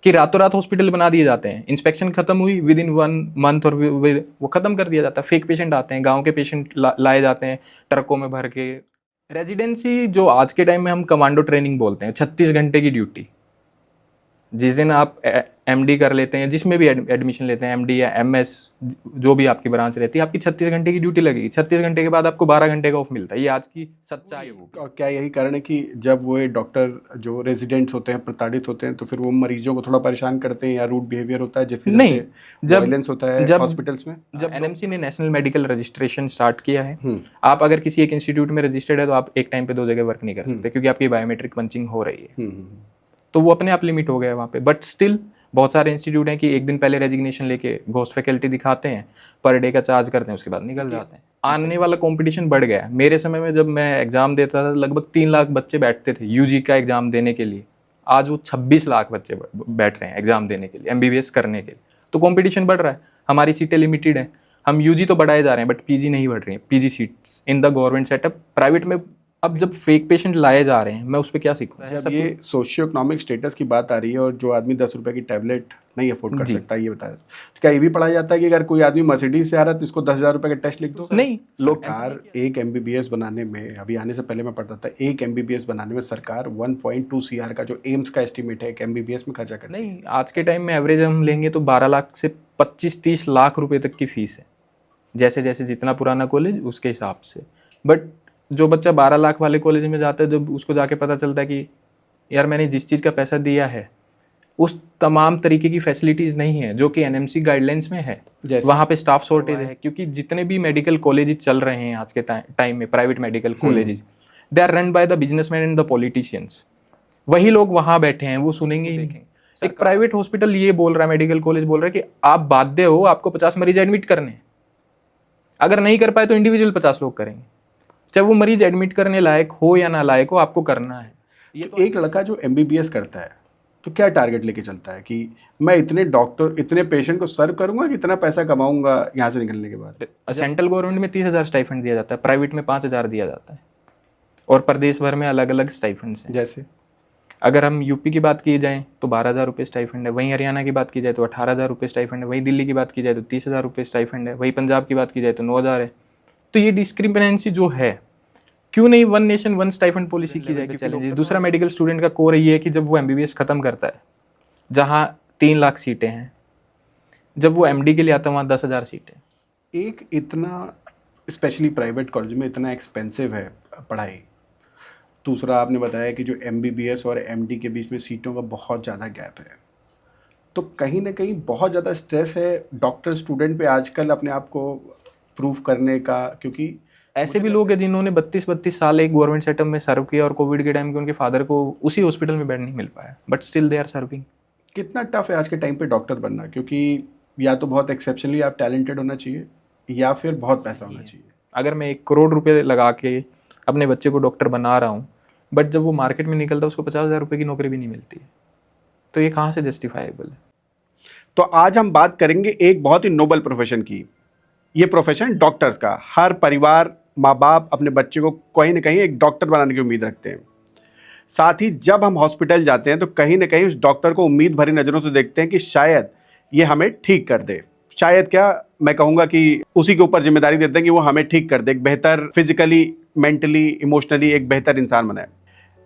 कि रातों रात हॉस्पिटल बना दिए जाते हैं, इंस्पेक्शन खत्म हुई विद इन 1 मंथ और वो खत्म कर दिया जाता है। फेक पेशेंट आते हैं, गांव के पेशेंट लाए जाते हैं ट्रकों में भर के। रेजिडेंसी जो आज के टाइम में हम कमांडो ट्रेनिंग बोलते हैं, 36 घंटे की ड्यूटी। जिस दिन आप एमडी कर लेते हैं, जिसमें भी एडमिशन लेते हैं, एमडी या एमएस, जो भी आपकी ब्रांच रहती है, आपकी 36 घंटे की ड्यूटी लगेगी। 36 घंटे के बाद आपको 12 घंटे का ऑफ मिलता है। ये आज की सच्चाई है। और क्या यही कारण है कि जब वो डॉक्टर जो रेजिडेंट्स होते हैं प्रताड़ित होते हैं तो फिर वो मरीजों को थोड़ा परेशान करते हैं, या रूड बिहेवियर होता है जिसकी वजह से वायलेंस होता है हॉस्पिटल्स में? जब एनएमसी ने नेशनल मेडिकल रजिस्ट्रेशन स्टार्ट किया है, आप अगर किसी एक इंस्टीट्यूट में रजिस्टर्ड है तो आप एक टाइम पे 2 जगह वर्क नहीं कर सकते, क्योंकि आपकी बायोमेट्रिक पंचिंग हो रही है। तो वो अपने आप लिमिट हो गया वहाँ पे। बट स्टिल बहुत सारे इंस्टीट्यूट हैं कि एक दिन पहले रेजिग्नेशन लेके घोस्ट फैकल्टी दिखाते हैं, पर डे का चार्ज करते हैं, उसके बाद निकल जाते हैं। आने वाला कंपटीशन बढ़ गया है। मेरे समय में जब मैं एग्जाम देता था, लगभग 3 लाख बच्चे बैठते थे यूजी का एग्जाम देने के लिए। आज वो 26 लाख बच्चे बैठ रहे हैं एग्जाम देने के लिए, एमबीबीएस करने के लिए। तो कंपटीशन बढ़ रहा है, हमारी सीटें लिमिटेड हैं। हम यूजी तो बढ़ाए जा रहे हैं, बट पीजी नहीं बढ़ रही है। PG seats in the government setup, private में अब जब फेक पेशेंट लाए जा रहे हैं, मैं उस पर क्या सीखूं? जब ये सोशियो इकोनॉमिक स्टेटस की बात आ रही है और जो आदमी 10 रुपए की टैबलेट नहीं अफोर्ड कर सकता, ये बताया तो क्या ये भी पढ़ाया जाता है कि अगर कोई आदमी मर्सिडीज से आ रहा है तो इसको 10,000 रुपए का टेस्ट लिख दो? नहीं, लोग सरकार एक एमबीबीएस बनाने में, अभी आने से पहले मैं पढ़ता था, एक एमबीबीएस बनाने में सरकार 1.2 CR का जो एम्स का एस्टिमेट है एक एमबीबीएस में खर्चा करती है। नहीं, आज के टाइम में एवरेज हम लेंगे तो 12 लाख से 25-30 लाख रुपए तक की फीस है, जैसे जैसे जितना पुराना कॉलेज उसके हिसाब से। बट जो बच्चा 12 लाख वाले कॉलेज में जाता है, जब उसको जाके पता चलता है कि यार मैंने जिस चीज़ का पैसा दिया है उस तमाम तरीके की फैसिलिटीज़ नहीं है जो कि एनएमसी गाइडलाइंस में है, वहाँ पे स्टाफ शॉर्टेज है। क्योंकि जितने भी मेडिकल कॉलेज चल रहे हैं आज के टाइम में, private medical college, they are run by the businessman and the politicians. वही लोग वहाँ बैठे हैं, वो सुनेंगे ही नहीं। एक प्राइवेट हॉस्पिटल ये बोल रहा है, मेडिकल कॉलेज बोल रहा है कि आप बाध्य हो, आपको 50 मरीज एडमिट करने हैं। अगर नहीं कर पाए तो इंडिविजुअल 50 लोग करेंगे, चाहे वो मरीज एडमिट करने लायक हो या ना लायक हो, आपको करना है। ये तो एक लड़का जो एमबीबीएस करता है तो क्या टारगेट लेके चलता है कि मैं इतने डॉक्टर, इतने पेशेंट को सर्व करूंगा कि इतना पैसा कमाऊंगा यहाँ से निकलने के बाद? सेंट्रल गवर्नमेंट में 30,000 स्टाइफंड दिया जाता है, प्राइवेट में 5,000 दिया जाता है, और प्रदेश भर में अलग अलग स्टाइफंड्स हैं। जैसे अगर हम यूपी की बात की जाए तो 12,000 रुपये स्टाइफंड है, वहीं हरियाणा की बात की जाए तो 18,000 रुपये स्टाइफंड है, वहीं दिल्ली की बात की जाए तो 30,000 रुपये स्टाइफंड है, वहीं पंजाब की बात की जाए तो 9,000 है। तो ये डिस्क्रिमिनेंसी जो है, क्यों नहीं one nation one stipend policy की जाएगी? चैलेंज दूसरा, मेडिकल स्टूडेंट का कोर ये है कि जब वो एमबीबीएस खत्म करता है, जहाँ 3 लाख सीटें हैं, जब वो एमडी के लिए आता है वहाँ 10,000 सीटें। एक इतना स्पेशली प्राइवेट कॉलेज में इतना एक्सपेंसिव है पढ़ाई। दूसरा, आपने बताया कि जो एमबीबीएस और एमडी के बीच में सीटों का बहुत ज़्यादा गैप है, तो कहीं ना कहीं बहुत ज़्यादा स्ट्रेस है डॉक्टर स्टूडेंट पे आजकल अपने आप को प्रूव करने का, क्योंकि ऐसे भी लोग हैं जिन्होंने 32 साल एक गवर्नमेंट सेटअप में सर्व किया और कोविड के टाइम के उनके फादर को उसी हॉस्पिटल में बेड नहीं मिल पाया, but still they are serving. कितना टफ है आज के टाइम पे डॉक्टर बनना? क्योंकि या तो बहुत एक्सेप्शनली आप टैलेंटेड होना चाहिए या फिर बहुत पैसा होना चाहिए। अगर मैं 1 करोड़ रुपये लगा के अपने बच्चे को डॉक्टर बना रहा हूँ, बट जब वो मार्केट में निकलता है उसको 50,000 रुपये की नौकरी भी नहीं मिलती है, तो ये कहाँ से जस्टिफाइबल है? तो आज हम बात करेंगे एक बहुत ही नोबल प्रोफेशन की, ये प्रोफेशन डॉक्टर्स का। हर परिवार, माँ बाप अपने बच्चे को कहीं ना कहीं एक डॉक्टर बनाने की उम्मीद रखते हैं। साथ ही जब हम हॉस्पिटल जाते हैं तो कहीं ना कहीं उस डॉक्टर को उम्मीद भरी नज़रों से देखते हैं कि शायद ये हमें ठीक कर दे। शायद क्या, मैं कहूँगा कि उसी के ऊपर जिम्मेदारी देते हैं कि वो हमें ठीक कर दे, एक बेहतर फिजिकली, मेंटली, इमोशनली एक बेहतर इंसान बनाए।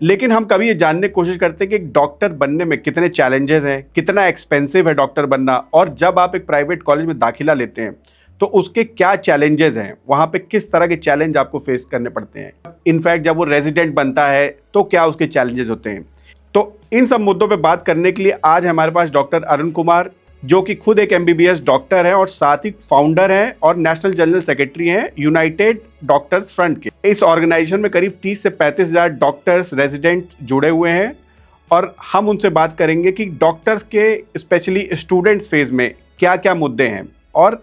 लेकिन हम कभी ये जानने की कोशिश करते हैं कि एक डॉक्टर बनने में कितने चैलेंजेस हैं, कितना एक्सपेंसिव है डॉक्टर बनना, और जब आप एक प्राइवेट कॉलेज में दाखिला लेते हैं तो उसके क्या चैलेंजेस हैं, वहाँ पे किस तरह के चैलेंज आपको फेस करने पड़ते हैं। इनफैक्ट जब वो रेजिडेंट बनता है तो क्या उसके चैलेंजेस होते हैं। तो इन सब मुद्दों पे बात करने के लिए आज हमारे पास डॉक्टर अरुण कुमार, जो कि खुद एक एमबीबीएस डॉक्टर हैं और साथ ही फाउंडर हैं और नेशनल जनरल सेक्रेटरी हैं यूनाइटेड डॉक्टर्स फ्रंट के। इस ऑर्गेनाइजेशन में करीब 30 से 35,000 डॉक्टर्स रेजिडेंट जुड़े हुए हैं, और हम उनसे बात करेंगे कि डॉक्टर्स के स्पेशली स्टूडेंट्स फेज में क्या क्या मुद्दे हैं, और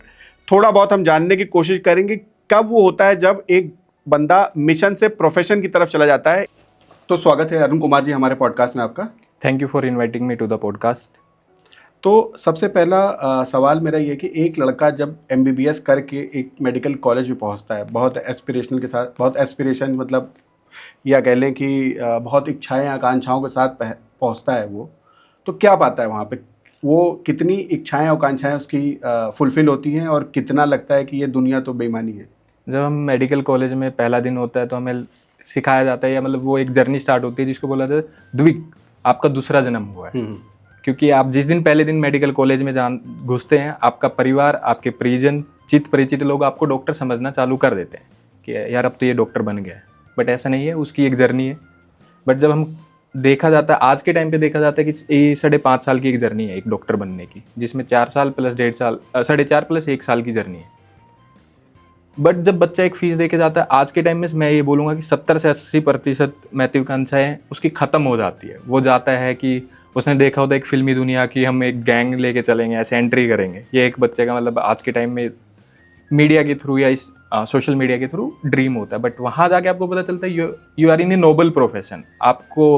थोड़ा बहुत हम जानने की कोशिश करेंगे कब वो होता है जब एक बंदा मिशन से प्रोफेशन की तरफ चला जाता है। तो स्वागत है अरुण कुमार जी हमारे पॉडकास्ट में आपका। Thank you for inviting me to the podcast. तो सबसे पहला सवाल मेरा ये कि एक लड़का जब एमबीबीएस करके एक मेडिकल कॉलेज में पहुंचता है, बहुत एस्पिरेशनल के साथ, बहुत एस्पिरेशन मतलब या कह लें कि बहुत इच्छाएं आकांक्षाओं के साथ पहुंचता है वो, तो क्या पाता है वहाँ पे? वो कितनी इच्छाएं आकांक्षाएं उसकी फुलफिल होती हैं और कितना लगता है कि ये दुनिया तो बेईमानी है? जब हम मेडिकल कॉलेज में पहला दिन होता है तो हमें सिखाया जाता है, या मतलब वो एक जर्नी स्टार्ट होती है जिसको बोला जाता है द्विक, आपका दूसरा जन्म हुआ है। क्योंकि आप जिस दिन पहले दिन मेडिकल कॉलेज में घुसते हैं, आपका परिवार, आपके परिजन, चित परिचित लोग आपको डॉक्टर समझना चालू कर देते हैं कि यार अब तो ये डॉक्टर बन गया है। बट ऐसा नहीं है, उसकी एक जर्नी है। बट जब हम देखा जाता है, आज के टाइम पे देखा जाता है कि ये 5.5 साल की एक जर्नी है एक डॉक्टर बनने की, जिसमें 4 साल प्लस 1.5 साल, 4.5 प्लस 1 साल की जर्नी है। बट जब बच्चा एक फीस देके जाता है, आज के टाइम में मैं ये बोलूँगा कि 70 से 80% महत्वाकांक्षाएं उसकी ख़त्म हो जाती है। वो जाता है कि उसने देखा होता है एक फिल्मी दुनिया की, हम एक गैंग लेके चलेंगे, ऐसे एंट्री करेंगे। ये एक बच्चे का मतलब आज के टाइम में मीडिया के थ्रू या इस सोशल मीडिया के थ्रू ड्रीम होता है। बट वहाँ जाके आपको पता चलता है you are in a noble profession, आपको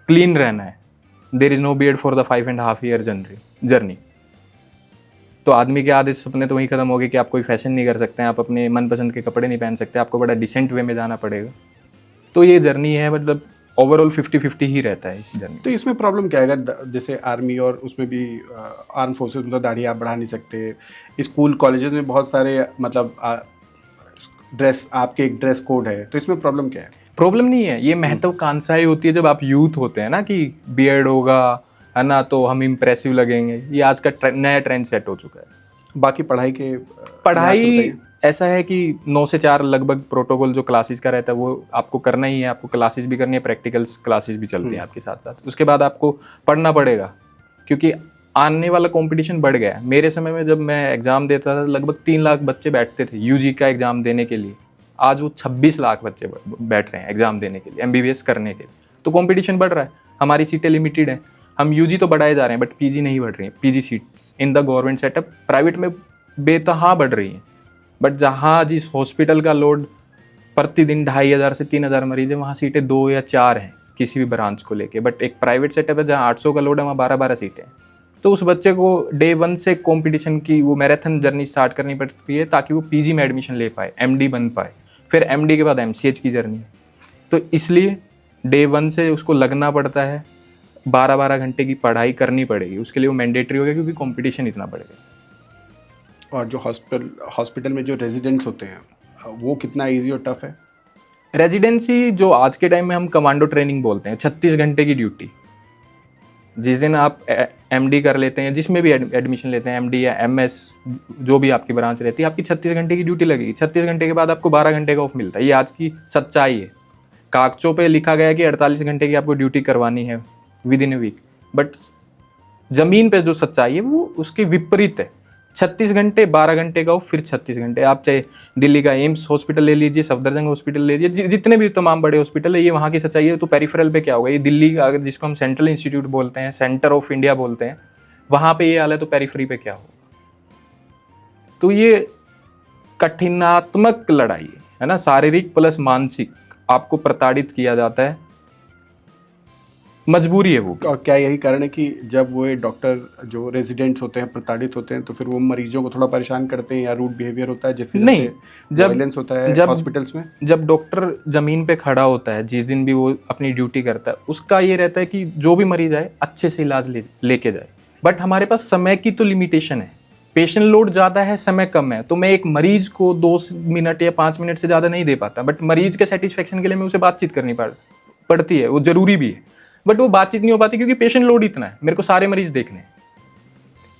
क्लीन रहना है। There is no beard for the 5.5 year journey. तो आदमी के आधे सपने तो वहीं खत्म हो गए कि आप कोई फैशन नहीं कर सकते हैं, आप अपने मनपसंद के कपड़े नहीं पहन सकते, आपको बड़ा डिसेंट वे में जाना पड़ेगा। तो ये जर्नी है, मतलब ओवरऑल 50-50 ही रहता है इस जर्नी। तो इसमें प्रॉब्लम क्या है? अगर जैसे आर्मी और उसमें भी आर्म फोर्सेस में तो दाढ़ी आप बढ़ा नहीं सकते, स्कूल कॉलेजेस में बहुत सारे मतलब ड्रेस, आपके एक ड्रेस कोड है, तो इसमें प्रॉब्लम क्या है? प्रॉब्लम नहीं है, ये महत्वाकांक्षाएं होती है जब आप यूथ होते हैं ना, कि बियर्ड होगा है ना तो हम इम्प्रेसिव लगेंगे। ये आज का नया ट्रेंड सेट हो चुका है। बाकी पढ़ाई के पढ़ाई ऐसा है कि 9 से 4 लगभग प्रोटोकॉल जो क्लासेस का रहता है वो आपको करना ही है। आपको क्लासेस भी करनी है, प्रैक्टिकल्स क्लासेस भी चलती हैं आपके साथ साथ। उसके बाद आपको पढ़ना पड़ेगा, क्योंकि आने वाला कंपटीशन बढ़ गया है। मेरे समय में जब मैं एग्ज़ाम देता था, लगभग 3 लाख बच्चे बैठते थे यूजी का एग्ज़ाम देने के लिए। आज वो 26 लाख बच्चे बैठ रहे हैं एग्ज़ाम देने के लिए, MBBS करने के लिए। तो कंपटीशन बढ़ रहा है, हमारी सीटें लिमिटेड हैं। हम यूजी तो बढ़ाए जा रहे हैं, बट पीजी नहीं बढ़ रही हैं। PG seats in the government setup private में बेतहा बढ़ रही हैं। बट जहाँ जिस हॉस्पिटल का लोड प्रतिदिन 2500 से 3000 मरीज है, वहाँ सीटें 2 या 4 हैं किसी भी ब्रांच को लेके। बट एक प्राइवेट सेटअप है जहाँ 800 का लोड है, वहाँ 12-12 सीटें हैं। तो उस बच्चे को डे 1 से कंपटीशन की वो मैराथन जर्नी स्टार्ट करनी पड़ती है ताकि वो पीजी में एडमिशन ले पाए, MD बन पाए। फिर MD के बाद MCH की जर्नी है। तो इसलिए डे 1 से उसको लगना पड़ता है, 12-12 घंटे की पढ़ाई करनी पड़ेगी। उसके लिए वो मैंडेटरी हो गया, क्योंकि कंपटीशन इतना बढ़ गया। और जो हॉस्पिटल में जो रेजिडेंट्स होते हैं, वो कितना इजी और टफ है? रेजिडेंसी जो आज के टाइम में हम कमांडो ट्रेनिंग बोलते हैं, 36 घंटे की ड्यूटी। जिस दिन आप MD कर लेते हैं, जिसमें भी एडमिशन लेते हैं, MD या MS, जो भी आपकी ब्रांच रहती है, आपकी 36 घंटे की ड्यूटी लगेगी। 36 घंटे के बाद आपको 12 घंटे का ऑफ मिलता है। ये आज की सच्चाई है। कागजों पे लिखा गया है कि 48 घंटे की आपको ड्यूटी करवानी है within a week, but ज़मीन पे जो सच्चाई है वो उसके विपरीत है। 36 घंटे, 12 घंटे का ऑफ, फिर 36 घंटे। आप चाहे दिल्ली का एम्स हॉस्पिटल ले लीजिए, सफदरजंग हॉस्पिटल ले लीजिए, जितने भी तमाम बड़े हॉस्पिटल है, ये वहाँ की सच्चाई है। तो पेरिफेरल पे क्या होगा? ये दिल्ली का, अगर जिसको हम सेंट्रल इंस्टीट्यूट बोलते हैं, सेंटर ऑफ इंडिया बोलते हैं, वहाँ पे ये हाल है, तो पेरिफेरी पे क्या होगा? तो ये कठिनात्मक लड़ाई है ना, शारीरिक प्लस मानसिक। आपको प्रताड़ित किया जाता है, मजबूरी है वो। और क्या यही कारण है कि जब वो डॉक्टर जो रेजिडेंट्स होते हैं प्रताड़ित होते हैं, तो फिर वो मरीजों को थोड़ा परेशान करते हैं, या रूड बिहेवियर होता है जिसकी नहीं, जब वायलेंस होता है हॉस्पिटल्स में? जब डॉक्टर जमीन पे खड़ा होता है, जिस दिन भी वो अपनी ड्यूटी करता है, उसका ये रहता है कि जो भी मरीज आए अच्छे से इलाज लेके जाए। बट हमारे पास समय की तो लिमिटेशन है, पेशेंट लोड ज़्यादा है, समय कम है। तो मैं एक मरीज को 2 मिनट या 5 मिनट से ज़्यादा नहीं दे पाता। बट मरीज के सेटिस्फेक्शन के लिए मैं उसे बातचीत करनी पड़ती है, वो ज़रूरी भी है। बट वो बातचीत नहीं हो पाती क्योंकि पेशेंट लोड इतना है, मेरे को सारे मरीज देखने हैं।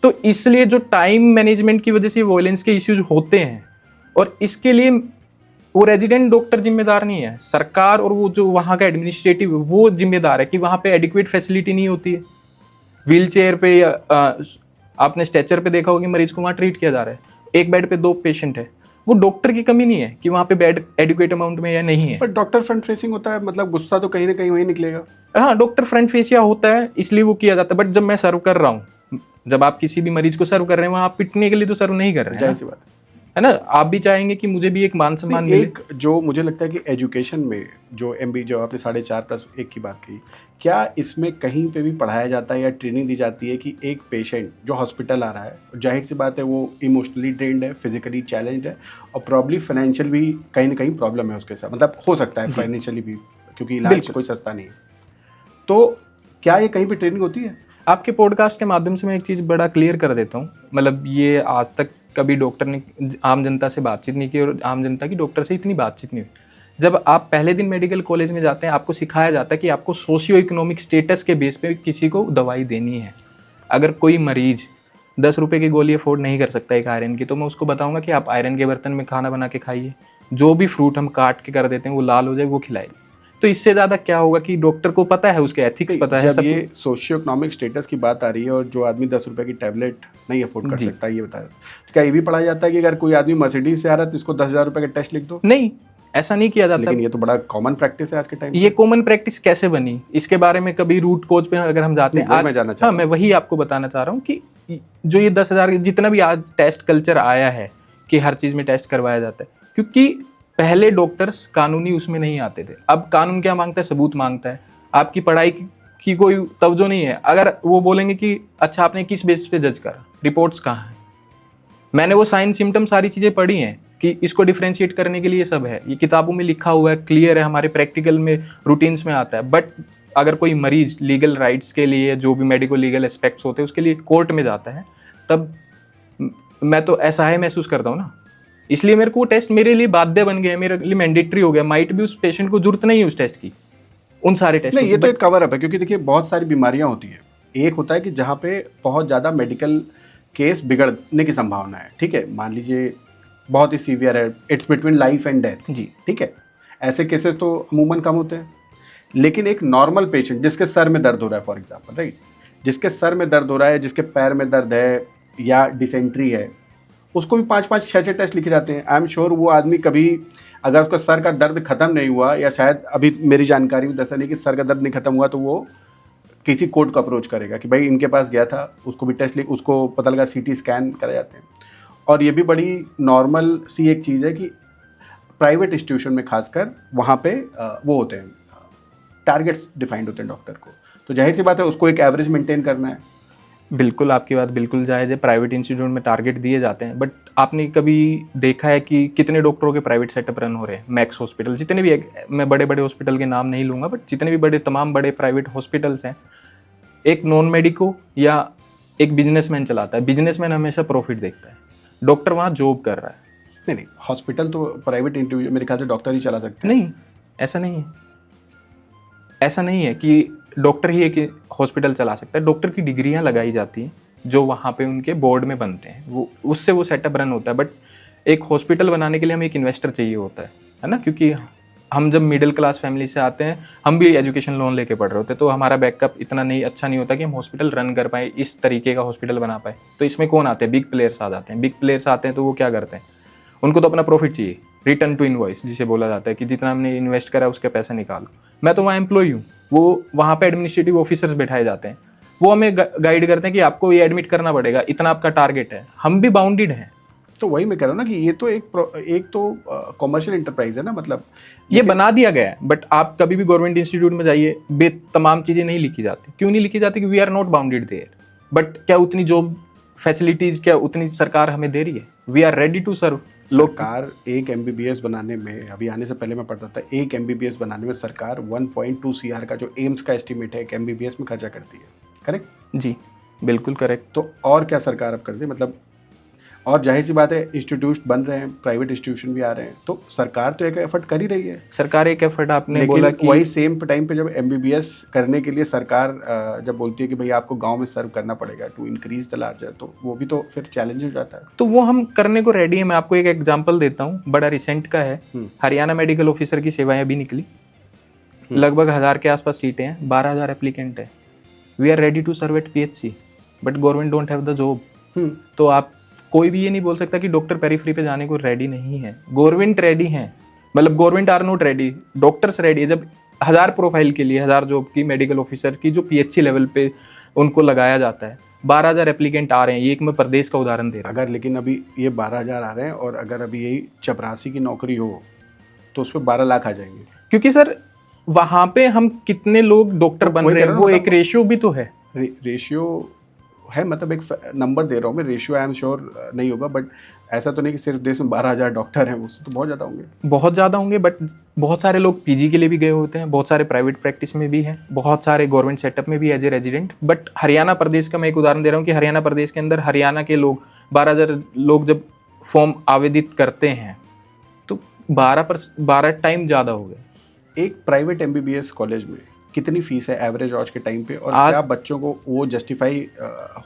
तो इसलिए जो टाइम मैनेजमेंट की वजह से वॉयलेंस के इश्यूज होते हैं, और इसके लिए वो रेजिडेंट डॉक्टर जिम्मेदार नहीं है, सरकार और वो जो वहाँ का एडमिनिस्ट्रेटिव वो जिम्मेदार है कि वहाँ पे एडिक्वेट फैसिलिटी नहीं होती है। व्हील चेयर पे आपने स्ट्रेचर पे देखा होगा कि मरीज को वहाँ ट्रीट किया जा रहा है, एक बेड पे 2 पेशेंट है। वो डॉक्टर की कमी नहीं है कि वहाँ पे बेड एडिक्वेट अमाउंट में या नहीं है। पर डॉक्टर फ्रंट फेसिंग होता है, मतलब गुस्सा तो कहीं ना कहीं वही निकलेगा। हाँ, डॉक्टर फ्रंट फेसिया होता है, इसलिए वो किया जाता है। बट जब मैं सर्व कर रहा हूँ, जब आप किसी भी मरीज को सर्व कर रहे हैं, वहाँ आप पिटने के लिए तो सर्व नहीं कर रहे हैं। जाहिर सी बात है ना। आप भी चाहेंगे कि मुझे भी एक मान सम्मान मिले। एक जो मुझे लगता है कि एजुकेशन में जो MB जो आपने 4.5+1 की बात की, क्या इसमें कहीं पे भी पढ़ाया जाता है या ट्रेनिंग दी जाती है कि एक पेशेंट जो हॉस्पिटल आ रहा है, जाहिर सी बात है वो इमोशनली ड्रेन्ड है, फिजिकली चैलेंज्ड है, और प्रॉब्ली फाइनेंशियल भी कहीं ना कहीं प्रॉब्लम है उसके साथ, मतलब हो सकता है फाइनेंशियली भी, क्योंकि इलाज कोई सस्ता नहीं है। तो क्या ये कहीं पे ट्रेनिंग होती है? आपके पॉडकास्ट के माध्यम से मैं एक चीज़ बड़ा क्लियर कर देता हूँ, मतलब ये आज तक कभी डॉक्टर ने आम जनता से बातचीत नहीं की और आम जनता की डॉक्टर से इतनी बातचीत नहीं हुई। जब आप पहले दिन मेडिकल कॉलेज में जाते हैं, आपको सिखाया जाता है कि आपको सोशियो इकोनॉमिक स्टेटस के बेस पे किसी को दवाई देनी है। अगर कोई मरीज 10 रुपये की गोली अफोर्ड नहीं कर सकता एक आयरन की, तो मैं उसको बताऊंगा कि आप आयरन के बर्तन में खाना बना के खाइए, जो भी फ्रूट हम काट के कर देते हैं वो लाल हो जाए वो खिलाइए। तो इससे ज़्यादा क्या होगा कि डॉक्टर को पता है, उसके एथिक्स पता है। जब ये सोशियो इकोनॉमिक स्टेटस की बात आ रही है और जो आदमी 10 रुपए की टैबलेट नहीं अफोर्ड कर सकता, ये बताया तो क्या ये भी पढ़ा जाता है कि अगर कोई आदमी मर्सिडीज से आ रहा है तो इसको 10,000 रुपए का टेस्ट लिख दो? नहीं, ऐसा नहीं किया जाता। लेकिन ये तो बड़ा कॉमन प्रैक्टिस है आज के टाइम। ये कॉमन प्रैक्टिस कैसे बनी, इसके बारे में कभी रूट कोज पे अगर हम जाते हैं आज, मैं जानना चाह हाँ, मैं वही आपको बताना चाह रहा हूँ कि जो ये 10,000 जितना भी आज टेस्ट कल्चर आया है कि हर चीज़ में टेस्ट करवाया जाता है, क्योंकि पहले डॉक्टर्स कानूनी उसमें नहीं आते थे। अब कानून क्या मांगता है? सबूत मांगता है। आपकी पढ़ाई की कोई तवज्जो नहीं है। अगर वो बोलेंगे कि अच्छा आपने किस बेसिस पे जज करा, रिपोर्ट्स कहाँ हैं? मैंने वो साइन सिम्टम सारी चीज़ें पढ़ी हैं कि इसको डिफ्रेंशिएट करने के लिए सब है, ये किताबों में लिखा हुआ है, क्लियर है, हमारे प्रैक्टिकल में रूटीन्स में आता है। बट अगर कोई मरीज लीगल राइट्स के लिए, जो भी मेडिको लीगल एस्पेक्ट्स होते हैं उसके लिए कोर्ट में जाता है, तब मैं तो ऐसा है महसूस करता हूँ ना। इसलिए मेरे को वो टेस्ट मेरे लिए बाध्य बन गया, मेरे लिए मैंडेटरी हो गया। माइट भी उस पेशेंट को जरूरत नहीं है उस टेस्ट की, उन सारे टेस्ट नहीं, ये तो एक कवर अप है, क्योंकि देखिए बहुत सारी बीमारियां होती हैं। एक होता है कि जहाँ पे बहुत ज़्यादा मेडिकल केस बिगड़ने की संभावना है, ठीक है, मान लीजिए बहुत ही सीवियर है, it's between life and death, जी, ठीक है, ऐसे केसेस तो अमूमन कम होते हैं। लेकिन एक नॉर्मल पेशेंट जिसके सर में दर्द हो रहा है, फॉर एग्जांपल, राइट, जिसके सर में दर्द हो रहा है, जिसके पैर में दर्द है या डिसेंट्री है, उसको भी 5-5, 6-6 टेस्ट लिखे जाते हैं। आई एम श्योर वो आदमी कभी, अगर उसका सर का दर्द खत्म नहीं हुआ, या शायद अभी मेरी जानकारी में ऐसा नहीं कि सर का दर्द नहीं खत्म हुआ, तो वो किसी कोर्ट को अप्रोच करेगा कि भाई इनके पास गया था, उसको भी टेस्ट उसको पता लगा, CT स्कैन कराए जाते हैं। और ये भी बड़ी नॉर्मल सी एक चीज़ है कि प्राइवेट इंस्टीट्यूशन में खासकर वहाँ पे वो होते हैं, टारगेट्स डिफाइंड होते हैं डॉक्टर को, तो जाहिर सी बात है उसको एक एवरेज मेंटेन करना है। बिल्कुल, आपकी बात बिल्कुल जायज़ है। प्राइवेट इंस्टीट्यूट में टारगेट दिए जाते हैं, बट आपने कभी देखा है कि कितने डॉक्टरों के प्राइवेट सेटअप रन हो रहे हैं? मैक्स हॉस्पिटल, जितने भी, मैं बड़े बड़े हॉस्पिटल के नाम नहीं लूँगा, बट जितने भी बड़े तमाम बड़े प्राइवेट हॉस्पिटल्स हैं, एक नॉन मेडिको या एक बिजनेसमैन चलाता है। बिजनेसमैन हमेशा प्रॉफिट देखता है, डॉक्टर वहाँ जॉब कर रहा है। नहीं, हॉस्पिटल तो प्राइवेट इंडिविजुअल मेरे ख्याल से डॉक्टर ही चला सकते हैं। नहीं, ऐसा नहीं है। ऐसा नहीं है कि डॉक्टर ही एक हॉस्पिटल चला सकता है। डॉक्टर की डिग्रियां लगाई जाती हैं जो वहाँ पे उनके बोर्ड में बनते हैं, वो उससे वो सेटअप रन होता है। बट एक हॉस्पिटल बनाने के लिए हमें एक इन्वेस्टर चाहिए होता है ना, क्योंकि हम जब मिडिल क्लास फैमिली से आते हैं, हम भी एजुकेशन लोन लेके पढ़ रहे होते हैं, तो हमारा बैकअप इतना नहीं अच्छा नहीं होता कि हम हॉस्पिटल रन कर पाए, इस तरीके का हॉस्पिटल बना पाए। तो इसमें कौन आते हैं? बिग प्लेयर्स आ जाते हैं। बिग प्लेयर्स आते हैं तो वो क्या करते हैं, उनको तो अपना प्रॉफिट चाहिए, रिटर्न टू इनवॉइस जिसे बोला जाता है कि जितना हमने इन्वेस्ट करा उसके पैसे निकालो। मैं तो वहाँ एम्प्लॉय हूँ, वो वहाँ पे एडमिनिस्ट्रेटिव ऑफिसर्स बैठाए जाते हैं, वो हमें गाइड करते हैं कि आपको ये एडमिट करना पड़ेगा, इतना आपका टारगेट है। हम भी बाउंडेड हैं। तो वही मैं कह रहा हूँ ना कि ये तो एक तो कॉमर्शियल इंटरप्राइज है ना, मतलब ये बना दिया गया है। बट आप कभी भी गवर्नमेंट इंस्टीट्यूट में जाइए, तमाम चीज़ें नहीं लिखी जाती। क्यों नहीं लिखी जाती? कि we are not bounded there. But क्या उतनी जॉब फैसिलिटीज़, क्या उतनी सरकार हमें दे रही है? We are ready to serve. सरकार एक MBBS बनाने में, अभी आने से पहले मैं पढ़ता था, एक MBBS बनाने में सरकार 1.2 CR का जो एम्स का एस्टिमेट है एक MBBS में खर्चा करती है, करेक्ट? जी, बिल्कुल करेक्ट। तो और क्या सरकार अब करती है, मतलब, और जाहिर सी बात है इंस्टीट्यूट बन रहे हैं, प्राइवेट इंस्टीट्यूशन भी आ रहे हैं, तो सरकार तो एक एफर्ट कर ही रही है। सरकार एक एफर्ट, आपने लेकिन बोला कि वही सेम टाइम पे जब MBBS करने के लिए सरकार जब बोलती है कि भाई आपको गांव में सर्व करना पड़ेगा टू इंक्रीज द लार्जर, तो वो भी तो फिर चैलेंज हो जाता है। तो वो हम करने को रेडी है। मैं आपको एक एग्जांपल देता हूँ, बड़ा रिसेंट का है। हरियाणा मेडिकल ऑफिसर की सेवाएं अभी निकली, लगभग 1000 के आसपास सीटें हैं, 12,000 एप्लीकेंट है। We are ready to serve at PHC, but government don't have the job. तो आप कोई भी ये नहीं बोल सकता कि डॉक्टर पेरिफेरी पे जाने को रेडी नहीं है। गवर्नमेंट रेडी है, मतलब government are not ready, doctors ready है। जब 1000 प्रोफाइल के लिए 1000 जॉब की मेडिकल ऑफिसर की जो PHC लेवल पे उनको लगाया जाता है, 12,000 एप्लीकेंट आ रहे हैं। ये एक मैं प्रदेश का उदाहरण दे रहा हूँ। अगर लेकिन अभी ये 12,000 आ रहे हैं, और अगर अभी यही चपरासी की नौकरी हो तो उस पर 12 लाख आ जाएंगे। क्योंकि सर वहाँ पे हम कितने लोग डॉक्टर बन रहे हैं, वो एक रेशियो भी तो है। रेशियो है, मतलब एक नंबर दे रहा हूँ मैं, रेशियो आई एम श्योर नहीं होगा, बट ऐसा तो नहीं कि सिर्फ देश में 12,000 डॉक्टर हैं, उससे तो बहुत ज़्यादा होंगे। बहुत ज़्यादा होंगे, बट बहुत सारे लोग पीजी के लिए भी गए होते हैं, बहुत सारे प्राइवेट प्रैक्टिस में भी हैं, बहुत सारे गवर्नमेंट सेटअप में भी as a resident. But Haryana प्रदेश का मैं एक उदाहरण दे रहा हूँ कि हरियाणा प्रदेश के अंदर हरियाणा के लोग 12,000 लोग जब फॉर्म आवेदित करते हैं तो 12 टाइम ज़्यादा हो गए। एक प्राइवेट एमबीबीएस कॉलेज में कितनी फीस है एवरेज आज के टाइम पे, और आज क्या बच्चों को वो जस्टिफाई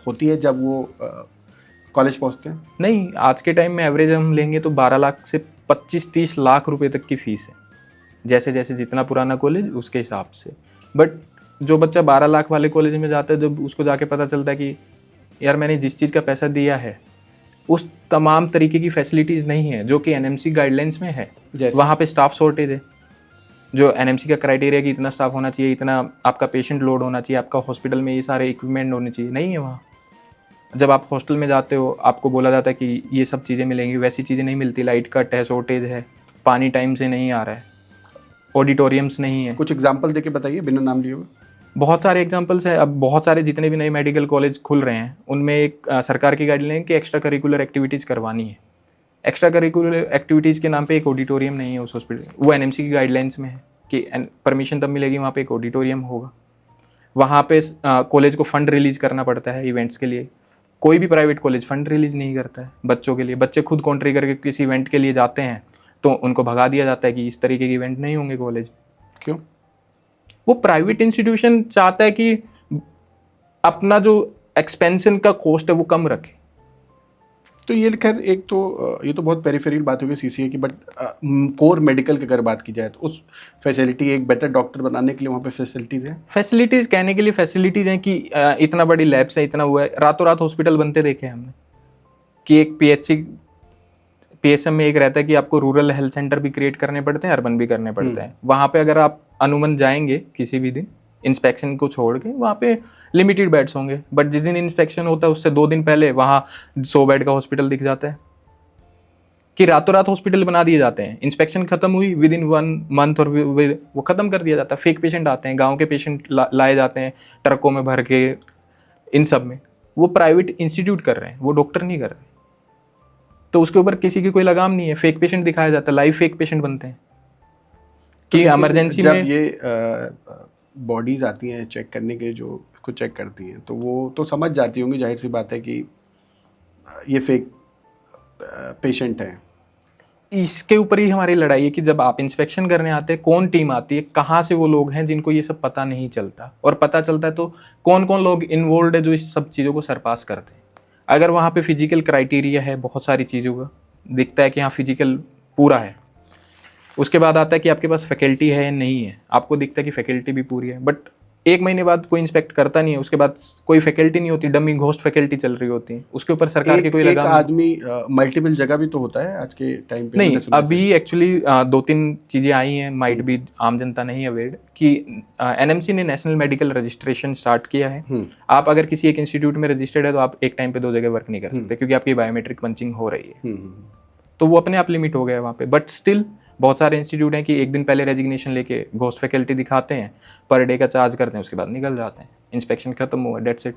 होती है जब वो कॉलेज पहुंचते हैं? नहीं, आज के टाइम में एवरेज हम लेंगे तो 12 लाख से 25-30 लाख रुपए तक की फ़ीस है, जैसे जैसे जितना पुराना कॉलेज उसके हिसाब से। बट जो बच्चा 12 लाख वाले कॉलेज में जाता है, जब उसको जाके पता चलता है कि यार मैंने जिस चीज़ का पैसा दिया है उस तमाम तरीके की फैसिलिटीज़ नहीं है जो कि एनएमसी गाइडलाइंस में है। जैसे? वहाँ पे स्टाफ शॉर्टेज है, जो एनएमसी का क्राइटेरिया कि इतना स्टाफ होना चाहिए, इतना आपका पेशेंट लोड होना चाहिए, आपका हॉस्पिटल में ये सारे इक्विपमेंट होने चाहिए, नहीं है वहाँ। जब आप हॉस्टल में जाते हो आपको बोला जाता है कि ये सब चीज़ें मिलेंगी, वैसी चीज़ें नहीं मिलती। लाइट कट है, शॉर्टेज है, पानी टाइम से नहीं आ रहा है, ऑडिटोरियम्स नहीं है। कुछ एग्जांपल देके बताइए बिना नाम लिए हुए। बहुत सारे एग्जांपल्स हैं। अब बहुत सारे जितने भी नए मेडिकल कॉलेज खुल रहे हैं उनमें एक सरकार की गाइडलाइन है कि एक्स्ट्रा करिकुलर एक्टिविटीज़ करवानी है। एक्स्ट्रा करिकुलर एक्टिविटीज़ के नाम पे एक ऑडिटोरियम नहीं है उस हॉस्पिटल, वो एनएमसी की गाइडलाइंस में है कि परमिशन तब मिलेगी वहाँ पे एक ऑडिटोरियम होगा। वहाँ पे कॉलेज को फंड रिलीज करना पड़ता है इवेंट्स के लिए। कोई भी प्राइवेट कॉलेज फंड रिलीज नहीं करता है बच्चों के लिए। बच्चे खुद कॉन्ट्री करके किसी इवेंट के लिए जाते हैं तो उनको भगा दिया जाता है कि इस तरीके के इवेंट नहीं होंगे कॉलेज। क्यों? वो प्राइवेट इंस्टीट्यूशन चाहता है कि अपना जो एक्सपेंशन का कॉस्ट है वो कम रखे। तो ये खैर एक तो ये तो बहुत पेरिफेरल बात होगी सीसीए की, बट कोर मेडिकल की अगर बात की जाए तो उस फैसिलिटी, एक बेटर डॉक्टर बनाने के लिए वहाँ पे फैसिलिटीज़ हैं। फैसिलिटीज़ कहने के लिए फैसिलिटीज़ हैं कि इतना बड़ी लैब्स है, इतना हुआ है, रातों रात हॉस्पिटल बनते देखे हमने कि एक पीएचएम में एक रहता है कि आपको रूरल हेल्थ सेंटर भी क्रिएट करने पड़ते हैं, अर्बन भी करने पड़ते हैं। वहाँ पे अगर आप अनुमन जाएंगे किसी भी दिन इंस्पेक्शन को छोड़ के, वहाँ पे लिमिटेड बेड्स होंगे, बट जिस दिन इंस्पेक्शन होता है उससे 2 दिन पहले वहाँ 100 बेड का हॉस्पिटल दिख जाता है कि रातों रात हॉस्पिटल बना दिए जाते हैं। इंस्पेक्शन खत्म हुई विद इन 1 मंथ और वो खत्म कर दिया जाता है। फेक पेशेंट आते हैं, गाँव के पेशेंट लाए जाते हैं ट्रकों में भर के। इन सब में वो प्राइवेट इंस्टीट्यूट कर रहे हैं, वो डॉक्टर नहीं कर रहे, तो उसके ऊपर किसी की कोई लगाम नहीं है। फेक पेशेंट दिखाया जाता है, लाइव फेक पेशेंट बनते हैं कि इमरजेंसी में। जब ये बॉडीज आती हैं चेक करने के, जो इसको चेक करती हैं, तो वो तो समझ जाती होंगी, जाहिर सी बात है कि ये फेक पेशेंट है। इसके ऊपर ही हमारी लड़ाई है कि जब आप इंस्पेक्शन करने आते हैं, कौन टीम आती है, कहाँ से वो लोग हैं जिनको ये सब पता नहीं चलता, और पता चलता है तो कौन कौन लोग इन्वॉल्व है जो इस सब चीज़ों को सरपास करते हैं। अगर वहाँ पे फिजिकल क्राइटेरिया है बहुत सारी चीज़ों का, दिखता है कि हाँ फिजिकल पूरा है, उसके बाद आता है कि आपके पास फैकल्टी है या नहीं है, आपको दिखता है कि फैकल्टी भी पूरी है, बट 1 महीने बाद कोई इंस्पेक्ट करता नहीं है, उसके बाद कोई फैकल्टी नहीं होती, डमी घोस्ट फैकल्टी चल रही होती है, उसके ऊपर सरकार की कोई लगाम नहीं। आदमी मल्टीपल जगह भी तो होता है आज के टाइम पे। नहीं, अभी एक्चुअली 2-3 चीज़ें आई हैं, माइट भी आम जनता नहीं अवेयर कि एनएमसी ने नेशनल मेडिकल रजिस्ट्रेशन स्टार्ट किया है। आप अगर किसी एक इंस्टीट्यूट में रजिस्टर्ड है तो आप एक टाइम पे 2 जगह वर्क नहीं कर सकते क्योंकि आपकी बायोमेट्रिक पंचिंग हो रही है, तो वो अपने आप लिमिट हो गया है वहाँ पे। बट स्टिल बहुत सारे इंस्टीट्यूट हैं कि एक दिन पहले रेजिग्नेशन लेके घोस्ट फैकल्टी दिखाते हैं, पर डे का चार्ज करते हैं, उसके बाद निकल जाते हैं, इंस्पेक्शन खत्म हुआ, डेट्स इट।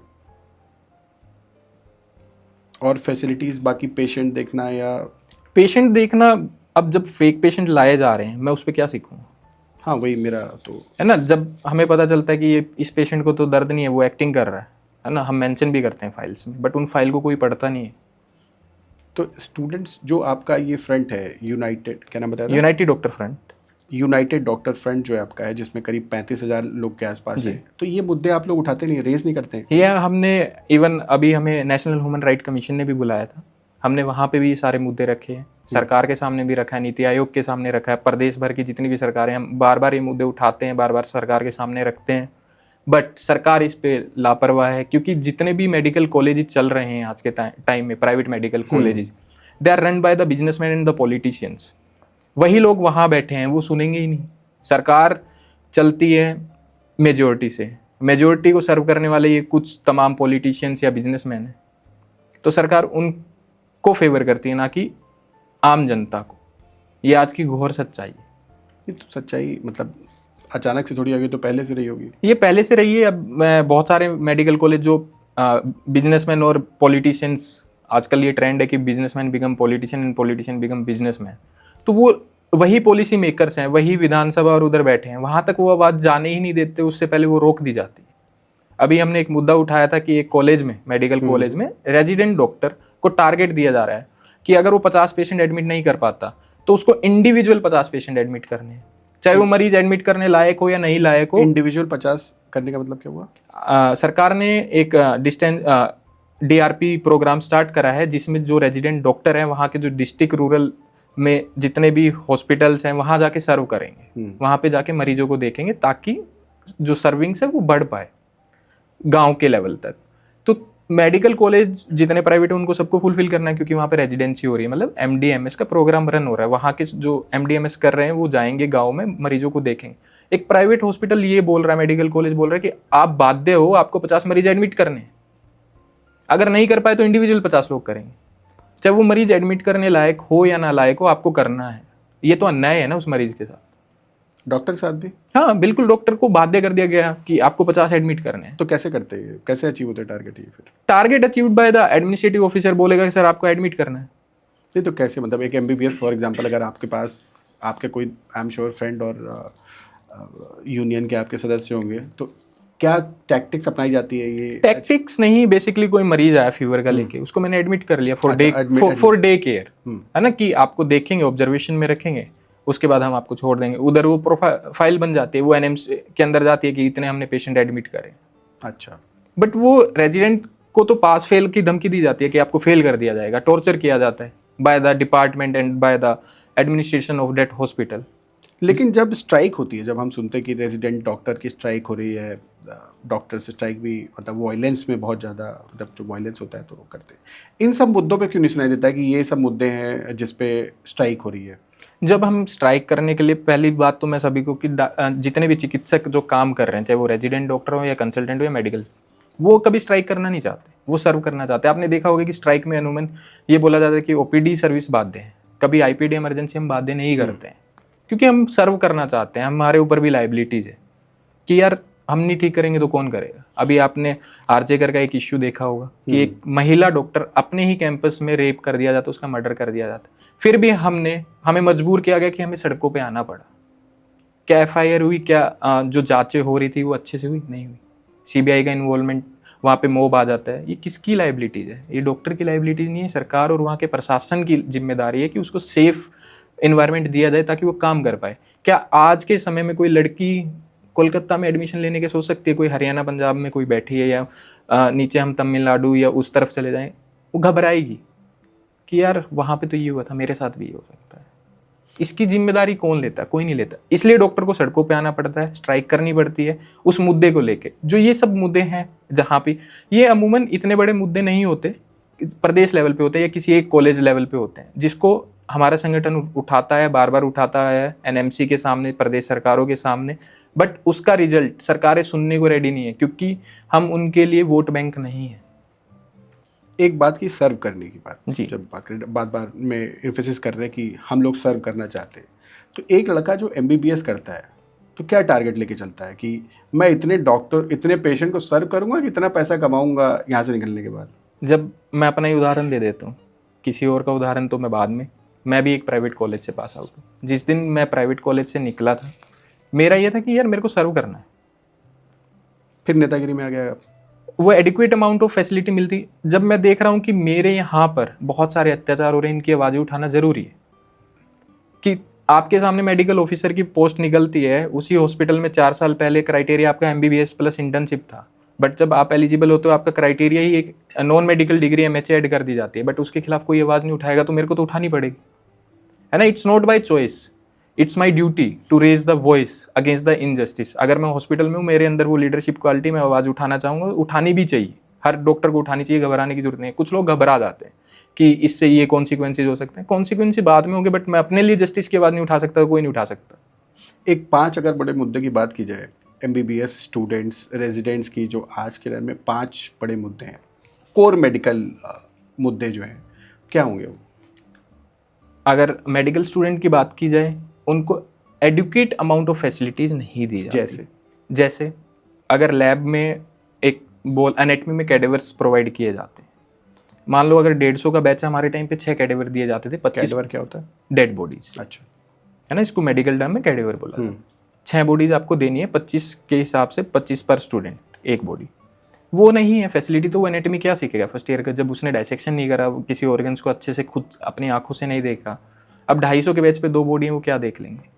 और फैसिलिटीज़ बाकी पेशेंट देखना या पेशेंट देखना, अब जब फेक पेशेंट लाए जा रहे हैं मैं उस पर क्या सीखूँ? हाँ वही मेरा तो है ना, जब हमें पता चलता है कि ये इस पेशेंट को तो दर्द नहीं है, वो एक्टिंग कर रहा है ना, हम मेंशन भी करते हैं फाइल्स में, बट उन फाइल को कोई पढ़ता नहीं है। तो स्टूडेंट्स जो आपका ये फ्रंट है यूनाइटेड, क्या नाम बताया था? United doctor front. United doctor front जो है आपका है, जिसमें करीब 35,000 लोग के आसपास है, तो ये मुद्दे आप लोग उठाते नहीं, रेज नहीं करते? ये हमने इवन अभी हमें नेशनल ह्यूमन राइट कमीशन ने भी बुलाया था, हमने वहाँ पे भी सारे मुद्दे रखे हैं, सरकार के सामने भी रखा है, नीति आयोग के सामने रखा है, प्रदेश भर की जितनी भी सरकारें, हम बार बार ये मुद्दे उठाते हैं, बार बार सरकार के सामने रखते हैं, बट सरकार इस पे लापरवाह है। क्योंकि जितने भी मेडिकल कॉलेजेस चल रहे हैं आज के टाइम में, private medical colleges, they are run by the businessman and the politicians. वही लोग वहाँ बैठे हैं, वो सुनेंगे ही नहीं। सरकार चलती है मेजोरिटी से, मेजोरिटी को सर्व करने वाले ये कुछ तमाम पॉलिटिशियंस या बिजनेसमैन हैं, तो सरकार उनको फेवर करती है, ना कि आम जनता को। ये आज की घोर सच्चाई है। ये तो सच्चाई मतलब अचानक से थोड़ी आ गई, तो पहले से रही होगी। ये पहले से रही है। अब बहुत सारे मेडिकल कॉलेज जो बिजनेसमैन और पॉलिटिशियंस, आजकल ये ट्रेंड है कि businessman become politician and politician become businessman, तो वो वही पॉलिसी मेकर्स हैं, वही विधानसभा और उधर बैठे हैं, वहां तक वो आवाज जाने ही नहीं देते, उससे पहले वो रोक दी जाती है। अभी हमने एक मुद्दा उठाया था कि एक कॉलेज में, मेडिकल कॉलेज में रेजिडेंट डॉक्टर को टारगेट दिया जा रहा है कि अगर वो 50 पेशेंट एडमिट नहीं कर पाता तो उसको इंडिविजुअल 50 पेशेंट एडमिट करने हैं, चाहे वो मरीज एडमिट करने लायक हो या नहीं लायक हो। इंडिविजुअल 50 करने का मतलब क्या हुआ? सरकार ने एक डिस्टेंस DRP प्रोग्राम स्टार्ट करा है, जिसमें जो रेजिडेंट डॉक्टर हैं वहाँ के जो डिस्ट्रिक्ट रूरल में जितने भी हॉस्पिटल्स हैं वहाँ जाके सर्व करेंगे, वहाँ पे जाके मरीजों को देखेंगे, ताकि जो सर्विंग्स है वो बढ़ पाए गांव के लेवल तक। तो मेडिकल कॉलेज जितने प्राइवेट है उनको सबको फुलफिल करना है, क्योंकि वहाँ पे रेजिडेंसी हो रही है, मतलब MDMS का प्रोग्राम रन हो रहा है, वहाँ के जो MDMS कर रहे हैं वो जाएंगे गाँव में, मरीजों को देखेंगे। एक प्राइवेट हॉस्पिटल ये बोल रहा है, मेडिकल कॉलेज बोल रहा है कि आप बाध्य हो, आपको 50 मरीज एडमिट करने हैं, अगर नहीं कर पाए तो इंडिविजुअल 50 लोग करेंगे, चाहे वो मरीज एडमिट करने लायक हो या ना लायक हो, आपको करना है। ये तो अन्याय है ना उस मरीज के साथ, डॉक्टर के साथ भी। हाँ बिल्कुल, डॉक्टर को बाध्य कर दिया गया कि आपको 50 एडमिट करने हैं। तो कैसे करते हैं, कैसे अचीव होते हैं टारगेट? ये फिर target achieved by the administrative officer, बोलेगा कि सर आपको एडमिट करना है। नहीं तो कैसे, मतलब एक MBBS फॉर एग्जांपल, अगर आपके पास आपके कोई आई एम श्योर फ्रेंड और यूनियन के आपके सदस्य होंगे, तो क्या टैक्टिक्स अपनाई जाती है? ये टैक्टिक्स नहीं, बेसिकली कोई मरीज आया फीवर का लेके, उसको मैंने एडमिट कर लिया फॉर डे केयर, है ना, कि आपको देखेंगे, ऑब्जर्वेशन में रखेंगे, उसके बाद हम आपको छोड़ देंगे। उधर वो प्रोफाइल बन जाती है, वो NMC के अंदर जाती है कि इतने हमने पेशेंट एडमिट करे। अच्छा, बट वो रेजिडेंट को तो पास फेल की धमकी दी जाती है कि आपको फेल कर दिया जाएगा, टॉर्चर किया जाता है by the department and by the administration of that hospital. लेकिन जब स्ट्राइक होती है, जब हम सुनते हैं कि रेजिडेंट डॉक्टर की स्ट्राइक हो रही है, डॉक्टर से स्ट्राइक भी मतलब वायलेंस में बहुत ज़्यादा, मतलब जो वायलेंस होता है तो वो करते हैं, इन सब मुद्दों पे क्यों नहीं सुनाई देता है कि ये सब मुद्दे हैं जिस पे स्ट्राइक हो रही है? जब हम स्ट्राइक करने के लिए, पहली बात तो मैं सभी को कि जितने भी चिकित्सक जो काम कर रहे हैं, चाहे वो रेजिडेंट डॉक्टर हो या कंसल्टेंट हो या मेडिकल, वो कभी स्ट्राइक करना नहीं चाहते, वो सर्व करना चाहते हैं। आपने देखा होगा कि स्ट्राइक में अमूमन ये बोला जाता है कि OPD सर्विस बाध्य है, कभी IPD इमरजेंसी हम बाध्य नहीं करते हैं, क्योंकि हम सर्व करना चाहते हैं, हमारे ऊपर भी लाइबिलिटीज़ है कि यार हम नहीं ठीक करेंगे तो कौन करेगा। अभी आपने आरजेकर का एक इश्यू देखा होगा कि एक महिला डॉक्टर अपने ही कैंपस में रेप कर दिया जाता, उसका मर्डर कर दिया जाता, फिर भी हमें मजबूर किया गया कि हमें सड़कों पे आना पड़ा। क्या FIR हुई? क्या जो जांचें हो रही थी वो अच्छे से हुई? नहीं हुई। CBI का इन्वॉल्वमेंट, वहाँ पे मॉब आ जाता है। ये किसकी लाइबिलिटीज़ है? ये डॉक्टर की लाइबिलिटीज़ नहीं है, सरकार और वहाँ के प्रशासन की जिम्मेदारी है कि उसको सेफ इन्वायरमेंट दिया जाए ताकि वो काम कर पाए। क्या आज के समय में कोई लड़की कोलकाता में एडमिशन लेने के सोच सकती है? कोई हरियाणा पंजाब में कोई बैठी है, या नीचे हम तमिलनाडु या उस तरफ चले जाएं, वो घबराएगी कि यार वहाँ पे तो ये हुआ था, मेरे साथ भी ये हो सकता है। इसकी जिम्मेदारी कौन लेता है? कोई नहीं लेता। इसलिए डॉक्टर को सड़कों पे आना पड़ता है, स्ट्राइक करनी पड़ती है उस मुद्दे को लेके। जो ये सब मुद्दे हैं जहाँ पे, ये अमूमन इतने बड़े मुद्दे नहीं होते, प्रदेश लेवल पे होते हैं या किसी एक कॉलेज लेवल पे होते हैं, जिसको हमारा संगठन उठाता है, बार बार उठाता है NMC के सामने, प्रदेश सरकारों के सामने, बट उसका रिजल्ट सरकारें सुनने को रेडी नहीं है, क्योंकि हम उनके लिए वोट बैंक नहीं है। एक बात की सर्व करने की बात, जी। जब बात बार में एम्फेसिस कर रहे हैं कि हम लोग सर्व करना चाहते हैं, तो एक लड़का जो MBBS करता है तो क्या टारगेट लेके चलता है कि मैं इतने डॉक्टर, इतने पेशेंट को सर्व करूंगा कि इतना पैसा कमाऊंगा यहाँ से निकलने के बाद? जब मैं अपना ही उदाहरण दे देता हूँ, किसी और का उदाहरण तो मैं बाद में, मैं भी एक प्राइवेट कॉलेज से पास आउट हूँ। जिस दिन मैं प्राइवेट कॉलेज से निकला था, मेरा ये था कि यार मेरे को सर्व करना है। फिर नेतागिरी में आ गया। वो एडिक्वेट अमाउंट ऑफ फैसिलिटी मिलती। जब मैं देख रहा हूँ कि मेरे यहाँ पर बहुत सारे अत्याचार हो रहे हैं, इनकी आवाज़ें उठाना जरूरी है। कि आपके सामने मेडिकल ऑफिसर की पोस्ट निकलती है, उसी हॉस्पिटल में 4 साल पहले क्राइटेरिया आपका MBBS प्लस इंटर्नशिप था, बट जब आप एलिजिबल होते हो आपका क्राइटेरिया ही एक non medical degree MHA add कर दी जाती है, बट उसके खिलाफ कोई आवाज़ नहीं उठाएगा, तो मेरे को तो उठानी पड़ेगी, है ना। It's not by choice, it's my duty to raise the voice against the injustice. अगर मैं हॉस्पिटल में हूँ, मेरे अंदर वो लीडरशिप क्वालिटी, मैं आवाज़ उठाना चाहूँगा, उठानी भी चाहिए, हर डॉक्टर को उठानी चाहिए, घबराने की जरूरत नहीं है। कुछ लोग घबरा जाते हैं कि इससे ये कॉन्सिक्वेंसेज हो सकते हैं, कॉन्सिक्वेंसेज बाद में होंगे, बट मैं अपने लिए जस्टिस की आवाज़ नहीं उठा सकता, कोई नहीं उठा सकता। एक 5 अगर बड़े मुद्दे की बात की जाए, MBBS स्टूडेंट्स, रेजिडेंट्स की, जो आज के टाइम में 5 बड़े मुद्दे हैं, कोर मेडिकल मुद्दे जो हैं, क्या होंगे वो? अगर मेडिकल स्टूडेंट की बात की जाए, उनको एडुकेट अमाउंट ऑफ फैसिलिटीज़ नहीं दी जाती। जैसे अगर लैब में एक बोल एनेटमी में कैडेवर्स प्रोवाइड किए जाते हैं। मान लो अगर 150 का बैच है, हमारे टाइम पे 6 कैडेवर दिए जाते थे, 25 कैडवर क्या होता है? डेड बॉडीज, अच्छा। है ना, इसको मेडिकल टर्म में कैडेवर बोला जाता है। 6 बॉडीज आपको देनी है 25 के हिसाब से, 25 पर स्टूडेंट एक बॉडी। वो नहीं है फैसिलिटी, तो वो एनेटमी क्या सीखेगा फर्स्ट ईयर का, जब उसने डायसेक्शन नहीं करा, किसी ऑर्गन्स को अच्छे से खुद अपनी आंखों से नहीं देखा। अब 250 के बैच पे 2 बॉडी है, वो क्या देख लेंगे।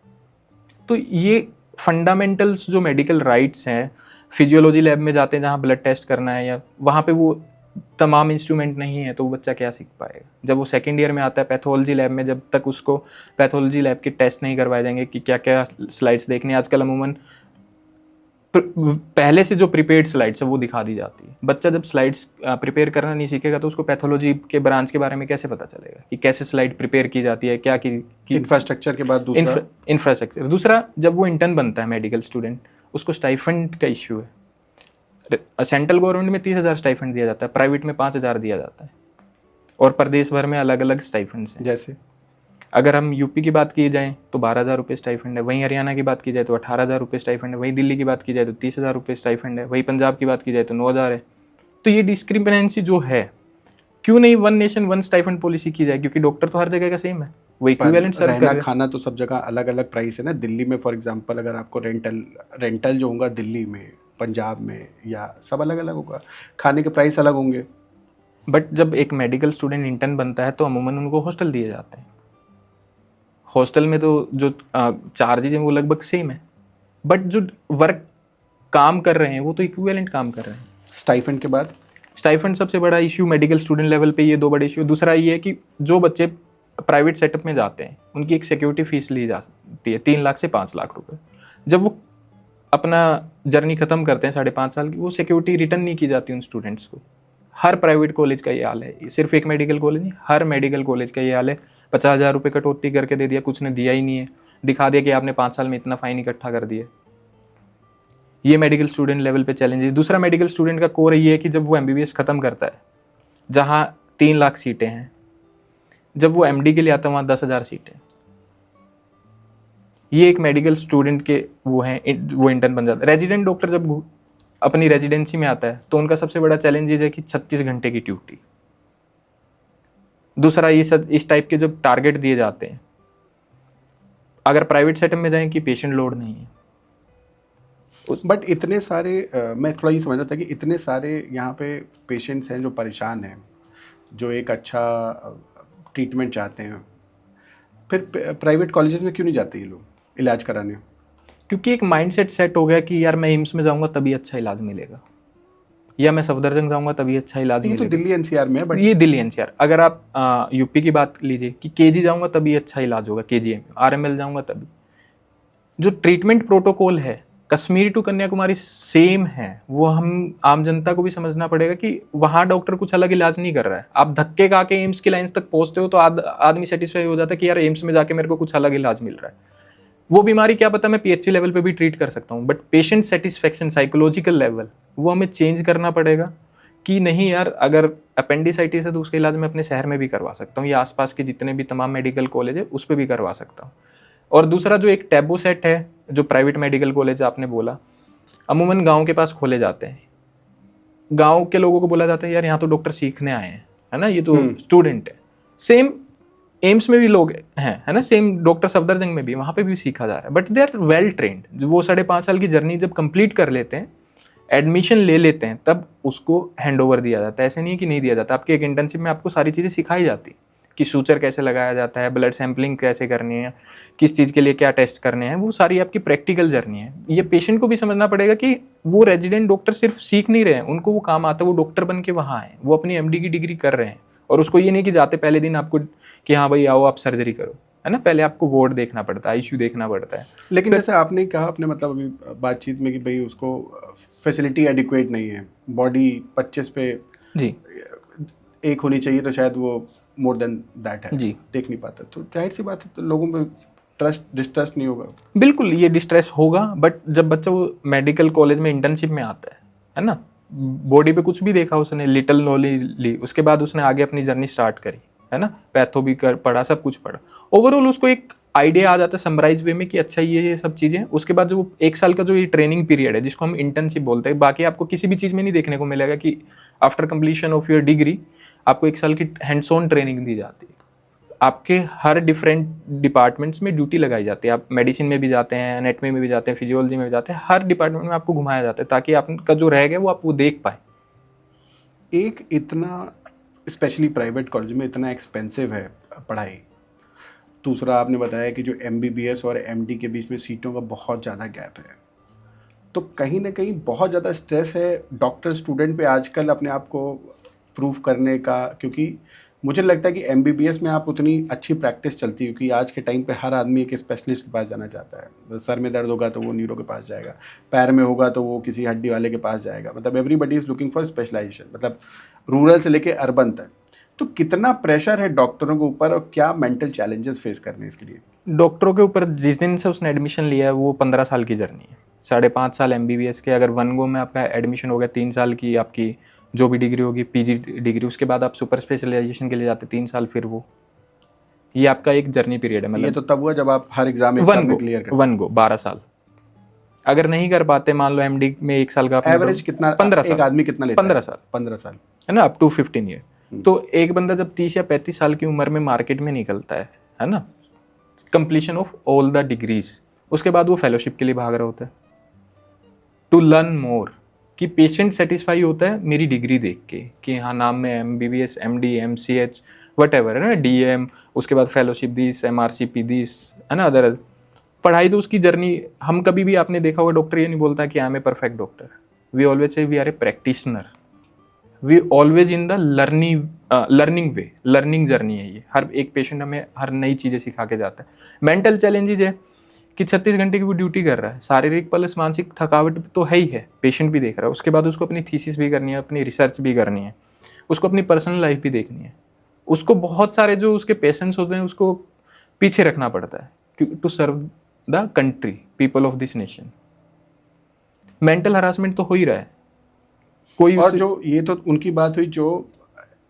तो ये फंडामेंटल्स जो मेडिकल राइट्स हैं, फिजियोलॉजी लैब में जाते हैं जहाँ ब्लड टेस्ट करना है, या वहाँ पे वो तमाम इंस्ट्रूमेंट नहीं है, तो वो बच्चा क्या सीख पाएगा। जब वो सेकेंड ईयर में आता है पैथोलॉजी लैब में, जब तक उसको पैथोलॉजी लैब के टेस्ट नहीं करवाए जाएंगे कि क्या क्या स्लाइड्स देखनी है, आजकल अमूमन पहले से जो प्रिपेयर्ड स्लाइड्स है वो दिखा दी जाती है। बच्चा जब स्लाइड्स प्रिपेयर करना नहीं सीखेगा तो उसको पैथोलॉजी के ब्रांच के बारे में कैसे पता चलेगा कि कैसे स्लाइड प्रिपेयर की जाती है, क्या की इंफ्रास्ट्रक्चर के बाद दूसरा इंफ्रास्ट्रक्चर। दूसरा, जब वो इंटर्न बनता है मेडिकल स्टूडेंट, उसको स्टाइफंड का इश्यू है। सेंट्रल गवर्नमेंट में 30,000 स्टाइफंड दिया जाता है, प्राइवेट में 5,000 दिया जाता है, और प्रदेश भर में अलग अलग स्टाइफंड्स हैं। जैसे अगर हम यूपी की बात की जाए तो 12,000 रुपये स्टाइफंड है, वहीं हरियाणा की बात की जाए तो 18,000 रुपये स्टाइफंड है, वहीं दिल्ली की बात की जाए तो 30,000 रुपये स्टाइफंड है, वहीं पंजाब की बात की जाए तो 9,000 है। तो ये डिस्क्रिमिनेंसी जो है, क्यों नहीं one nation one stipend policy की जाए, क्योंकि डॉक्टर तो हर जगह का सेम है, वो इक्विवेलेंट सर्व कर रहना रहे हैं। खाना तो सब जगह अलग अलग प्राइस है ना। दिल्ली में फॉर एग्जांपल अगर आपको रेंटल जो होगा दिल्ली में, पंजाब में, या सब अलग अलग होगा, खाने के प्राइस अलग होंगे। बट जब एक मेडिकल स्टूडेंट इंटर्न बनता है तो अमूमन उनको हॉस्टल दिए जाते हैं। हॉस्टल में तो जो चार्जेज हैं वो लगभग सेम है, बट जो वर्क काम कर रहे हैं वो तो इक्विवेलेंट काम कर रहे हैं। स्टाइफंड के बाद स्टाइफंड सबसे बड़ा इशू मेडिकल स्टूडेंट लेवल पे, ये 2 बड़े इशू। दूसरा ये है कि जो बच्चे प्राइवेट सेटअप में जाते हैं उनकी एक सिक्योरिटी फीस ली जा सकती है 3 लाख से 5 लाख रुपए। जब वो अपना जर्नी खत्म करते हैं 5.5 साल की, वो सिक्योरिटी रिटर्न नहीं की जाती उन स्टूडेंट्स को। हर प्राइवेट कॉलेज का ये हाल है, सिर्फ एक मेडिकल कॉलेज नहीं, हर मेडिकल कॉलेज का ये हाल है। 50,000 रुपये कटौती करके दे दिया, कुछ ने दिया ही नहीं है, दिखा दिया कि आपने 5 साल में इतना फाइन इकट्ठा कर दिया। ये मेडिकल स्टूडेंट लेवल पे चैलेंज है। दूसरा, मेडिकल स्टूडेंट का कोर ये है कि जब वो MBBS खत्म करता है, जहाँ 3 लाख सीटें हैं, जब वो MD के लिए आता है वहाँ 10,000 सीटें। ये एक मेडिकल स्टूडेंट के वो हैं, वो इंटर्न बन जाता है। रेजिडेंट डॉक्टर जब अपनी रेजिडेंसी में आता है तो उनका सबसे बड़ा चैलेंज ये है कि 36 घंटे की ड्यूटी। दूसरा, ये इस टाइप के जब टारगेट दिए जाते हैं, अगर प्राइवेट सेटअप में जाएं कि पेशेंट लोड नहीं है। बट इतने सारे मैं थोड़ा ये समझ रहा था कि इतने सारे यहाँ पे पेशेंट्स हैं जो परेशान हैं, जो एक अच्छा ट्रीटमेंट चाहते हैं, फिर प्राइवेट कॉलेजेस में क्यों नहीं जाते ये लोग इलाज कराने? क्योंकि एक माइंडसेट सेट हो गया कि यार मैं एम्स में जाऊंगा तभी अच्छा इलाज मिलेगा, या मैं सफदरजंग जाऊंगा तभी अच्छा इलाज ये मिलेगा। तो दिल्ली NCR में है, बट ये दिल्ली NCR। अगर आप यूपी की बात लीजिए कि KG जाऊंगा तभी अच्छा इलाज होगा, KGM RML जाऊंगा तभी। जो ट्रीटमेंट प्रोटोकॉल है कश्मीर टू कन्याकुमारी सेम है, वो हम आम जनता को भी समझना पड़ेगा कि वहाँ डॉक्टर कुछ अलग इलाज नहीं कर रहा है। आप धक्के खा के एम्स की लाइन्स तक पहुंचते हो तो आदमी सेटिस्फाई हो जाता है कि यार एम्स में जाके मेरे को कुछ अलग इलाज मिल रहा है। वो बीमारी क्या पता मैं PHC लेवल पे भी ट्रीट कर सकता हूँ, but patient satisfaction psychological level वो हमें चेंज करना पड़ेगा कि नहीं यार, अगर अपेंडिसाइटिस है तो उसका इलाज मैं अपने शहर में भी करवा सकता हूँ, या आसपास के जितने भी तमाम मेडिकल कॉलेज है उस पर भी करवा सकता हूँ। और दूसरा, जो एक टैबू सेट है जो प्राइवेट मेडिकल कॉलेज आपने बोला, अमूमन गाँव के पास खोले जाते हैं। गाँव के लोगों को बोला जाता है यार यहाँ तो डॉक्टर सीखने आए हैं, है ना, ये तो स्टूडेंट है। सेम एम्स में भी लोग हैं, है ना, सेम डॉक्टर सफदरजंग में भी, वहाँ पे भी सीखा जा रहा है, but they are well trained. वो 5.5 साल की जर्नी जब कंप्लीट कर लेते हैं, एडमिशन ले लेते हैं, तब उसको हैंड ओवर दिया जाता है। ऐसे नहीं है कि नहीं दिया जाता, आपके एक इंटर्नशिप में आपको सारी चीज़ें सिखाई जाती कि सूचर कैसे लगाया जाता है, ब्लड सैंपलिंग कैसे करनी है, किस चीज़ के लिए क्या टेस्ट करने हैं, वो सारी आपकी प्रैक्टिकल जर्नी है। ये पेशेंट को भी समझना पड़ेगा कि वो रेजिडेंट डॉक्टर सिर्फ सीख नहीं रहे हैं, उनको वो काम आता है, वो डॉक्टर बन के वहाँ हैं, वो अपनी MD की डिग्री कर रहे हैं। और उसको ये नहीं कि जाते पहले दिन आपको कि हाँ भाई आओ आप सर्जरी करो, है ना, पहले आपको वार्ड देखना पड़ता है, ICU देखना पड़ता है। लेकिन जैसे आपने कहा अपने मतलब अभी बातचीत में कि भाई उसको फैसिलिटी एडिक्वेट नहीं है, बॉडी 25 पे जी एक होनी चाहिए, तो शायद वो मोर देन दैट है, जी देख नहीं पाता, तो जाहिर सी बात है तो लोगों में डिस्ट्रस्ट नहीं होगा। बिल्कुल, ये डिस्ट्रेस होगा, बट जब बच्चा वो मेडिकल कॉलेज में इंटर्नशिप में आता है ना, बॉडी पे कुछ भी देखा उसने, लिटिल नॉलेज ली, उसके बाद उसने आगे अपनी जर्नी स्टार्ट करी, है ना, पैथो भी कर पढ़ा, सब कुछ पढ़ा, ओवरऑल उसको एक आइडिया आ जाता है समराइज वे में कि अच्छा ये सब चीज़ें। उसके बाद जो 1 साल का जो ये ट्रेनिंग पीरियड है जिसको हम इंटर्नशिप बोलते हैं, बाकी आपको किसी भी चीज़ में नहीं देखने को मिलेगा कि after completion of your degree आपको 1 साल की हैंड्स ऑन ट्रेनिंग दी जाती है। आपके हर डिफरेंट डिपार्टमेंट्स में ड्यूटी लगाई जाती है। आप मेडिसिन में भी जाते हैं, एनाटॉमी में भी जाते हैं, फिजियोलॉजी में भी जाते हैं, हर डिपार्टमेंट में आपको घुमाया जाता है ताकि आपका जो रह गया वो आप वो देख पाए। एक इतना स्पेशली प्राइवेट कॉलेज में इतना एक्सपेंसिव है पढ़ाई, दूसरा आपने बताया कि जो MBBS और MD के बीच में सीटों का बहुत ज़्यादा गैप है, तो कहीं ना कहीं बहुत ज़्यादा स्ट्रेस है डॉक्टर स्टूडेंट पे आजकल अपने आप को प्रूव करने का, क्योंकि मुझे लगता है कि MBBS में आप उतनी अच्छी प्रैक्टिस चलती है क्योंकि आज के टाइम पे हर आदमी एक स्पेशलिस्ट के पास जाना चाहता है। सर में दर्द होगा तो वो न्यूरो के पास जाएगा, पैर में होगा तो वो किसी हड्डी वाले के पास जाएगा, मतलब everybody is looking for specialisation, मतलब रूरल से लेके अर्बन तक। तो कितना प्रेशर है डॉक्टरों के ऊपर और क्या मेंटल चैलेंजेस फेस करने इसके लिए? डॉक्टरों के ऊपर जिस दिन से उसने एडमिशन लिया है वो 15 साल की जर्नी है। 5.5 साल MBBS के, अगर 1 गो में आपका एडमिशन हो गया, 3 साल की आपकी जो भी डिग्री होगी, PG डिग्री, उसके बाद आप सुपर स्पेशलाइजेशन के लिए जाते 3 साल, फिर वो ये आपका एक जर्नी पीरियड है। ये मतलब तो तब हुआ जब आप हर एग्जाम एक साल में क्लियर करते। 1 गो 12 साल। अगर नहीं कर पाते, मान लो MD में 1 साल का एवरेज कितना 15 साल, एक आदमी कितना लेता 15 है? साल 15 साल है ना, अप टू 15 ईयर। तो एक बंदा जब 30 या 35 साल की उम्र में मार्केट में निकलता है ना, completion of all the degrees, उसके बाद वो फेलोशिप के लिए भाग रहा होता है टू लर्न मोर, कि पेशेंट सेटिस्फाई होता है मेरी डिग्री देख के कि हाँ नाम में MBBS MD MCH what ever है ना, DM, उसके बाद फेलोशिप दिस, MRCP दिस, है ना, अदर पढ़ाई। तो उसकी जर्नी, हम कभी भी, आपने देखा होगा डॉक्टर ये नहीं बोलता कि I am a perfect doctor, we always say we are a practitioner, we always in the learning way, learning journey है ये। हर एक पेशेंट हमें हर नई चीज़ें सिखा के जाता है। मेंटल चैलेंजेज है कि 36 घंटे की वो ड्यूटी कर रहा है, शारीरिक प्लस मानसिक थकावट तो है ही है, पेशेंट भी देख रहा है, उसके बाद उसको अपनी थीसिस भी करनी है, अपनी रिसर्च भी करनी है, उसको अपनी पर्सनल लाइफ भी देखनी है, उसको बहुत सारे जो उसके पेशेंट्स होते हैं उसको पीछे रखना पड़ता है to serve the country, people of this nation. Mental harassment तो हो ही रहा है कोई। और जो ये तो उनकी बात हुई जो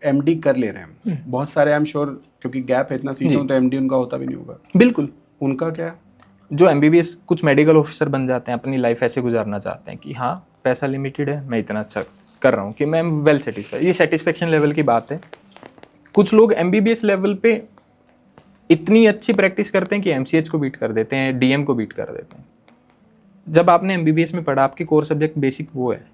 MD कर ले रहे हैं, बहुत सारे आई एम श्योर, क्योंकि गैप है इतना सीटों, तो MD उनका होता भी नहीं होगा। बिल्कुल। उनका क्या, जो MBBS कुछ मेडिकल ऑफिसर बन जाते हैं, अपनी लाइफ ऐसे गुजारना चाहते हैं कि हाँ पैसा लिमिटेड है, मैं इतना अच्छा कर रहा हूँ कि मैं वेल सेटिस्फाइड, ये सेटिस्फेक्शन लेवल की बात है। कुछ लोग MBBS लेवल पे इतनी अच्छी प्रैक्टिस करते हैं कि MCH को बीट कर देते हैं, DM को बीट कर देते हैं। जब आपने MBBS में पढ़ा, आपके कोर सब्जेक्ट बेसिक वो है,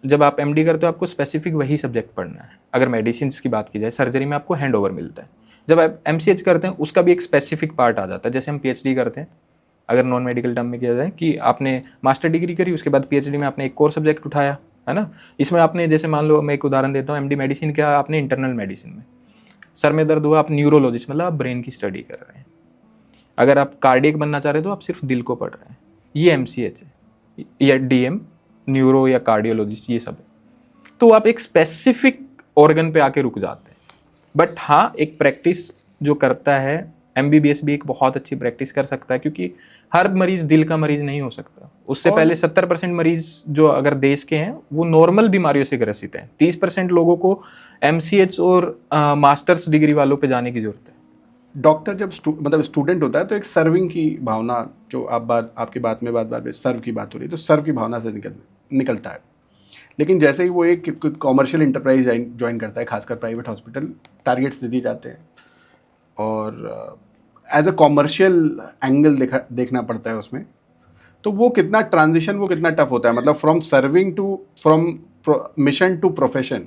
जब आप MD करते हो आपको स्पेसिफिक वही सब्जेक्ट पढ़ना है। अगर मेडिसिन की बात की जाए, सर्जरी में आपको हैंड ओवर मिलता है। जब आप MCH करते हैं उसका भी एक स्पेसिफिक पार्ट आ जाता है। जैसे हम PhD करते हैं, अगर नॉन मेडिकल टर्म में किया जाए कि आपने मास्टर डिग्री करी, उसके बाद PhD में आपने एक कोर सब्जेक्ट उठाया, है ना। इसमें आपने, जैसे मान लो मैं एक उदाहरण देता हूँ, MD मेडिसिन क्या, आपने इंटरनल मेडिसिन में सर में दर्द हुआ, आप न्यूरोलॉजिस्ट, मतलब आप ब्रेन की स्टडी कर रहे हैं। अगर आप कार्डियक बनना चाह रहे हो तो आप सिर्फ दिल को पढ़ रहे हैं, ये MCH है, या DM न्यूरो या कार्डियोलॉजिस्ट, ये सब है। तो आप एक स्पेसिफिक ऑर्गन पे आके रुक जाते हैं। बट हाँ, एक प्रैक्टिस जो करता है, MBBS भी एक बहुत अच्छी प्रैक्टिस कर सकता है, क्योंकि हर मरीज दिल का मरीज नहीं हो सकता। उससे पहले 70% मरीज जो अगर देश के हैं वो नॉर्मल बीमारियों से ग्रसित हैं। 30% लोगों को MCH और मास्टर्स डिग्री वालों पे जाने की जरूरत है। डॉक्टर जब मतलब स्टूडेंट होता है तो एक सर्विंग की भावना, जो आपकी बात में बार सर्व की बात हो रही है, तो सर्व की भावना से निकलता है। लेकिन जैसे ही वो एक कॉमर्शियल इंटरप्राइज ज्वाइन करता है, खासकर प्राइवेट हॉस्पिटल, टारगेट्स दे दिए जाते हैं और एज अ कॉमर्शियल एंगल देखना पड़ता है उसमें, तो वो कितना ट्रांजिशन, वो कितना टफ होता है, मतलब from serving to, from mission to profession,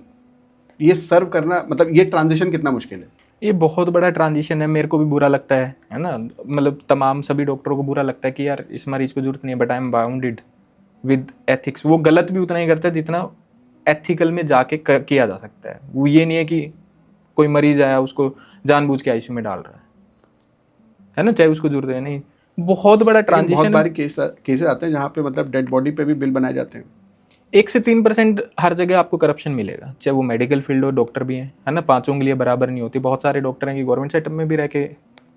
ये सर्व करना, मतलब ये ट्रांजिशन कितना मुश्किल है? ये बहुत बड़ा ट्रांजिशन है। मेरे को भी बुरा लगता है ना, मतलब तमाम सभी डॉक्टरों को बुरा लगता है कि यार इस मरीज को जरूरत नहीं है, but I am bounded with ethics. वो गलत भी उतना ही करता है जितना एथिकल में जाके किया जा सकता है। वो ये नहीं है कि कोई मरीज आया उसको जानबूझ के ICU में डाल रहा है ना, चाहे उसको जरूरत है नहीं। बहुत बड़ा ट्रांजिशन। बहुत बारी केसेस आते हैं जहाँ पे मतलब डेड बॉडी पे भी बिल बनाए जाते हैं। 1 से 3% हर जगह आपको करप्शन मिलेगा, चाहे वो मेडिकल फील्ड हो, डॉक्टर भी हैं, है ना। पांचों के लिए बराबर नहीं होती। बहुत सारे डॉक्टर हैं कि गवर्नमेंट सेटअप में भी रह के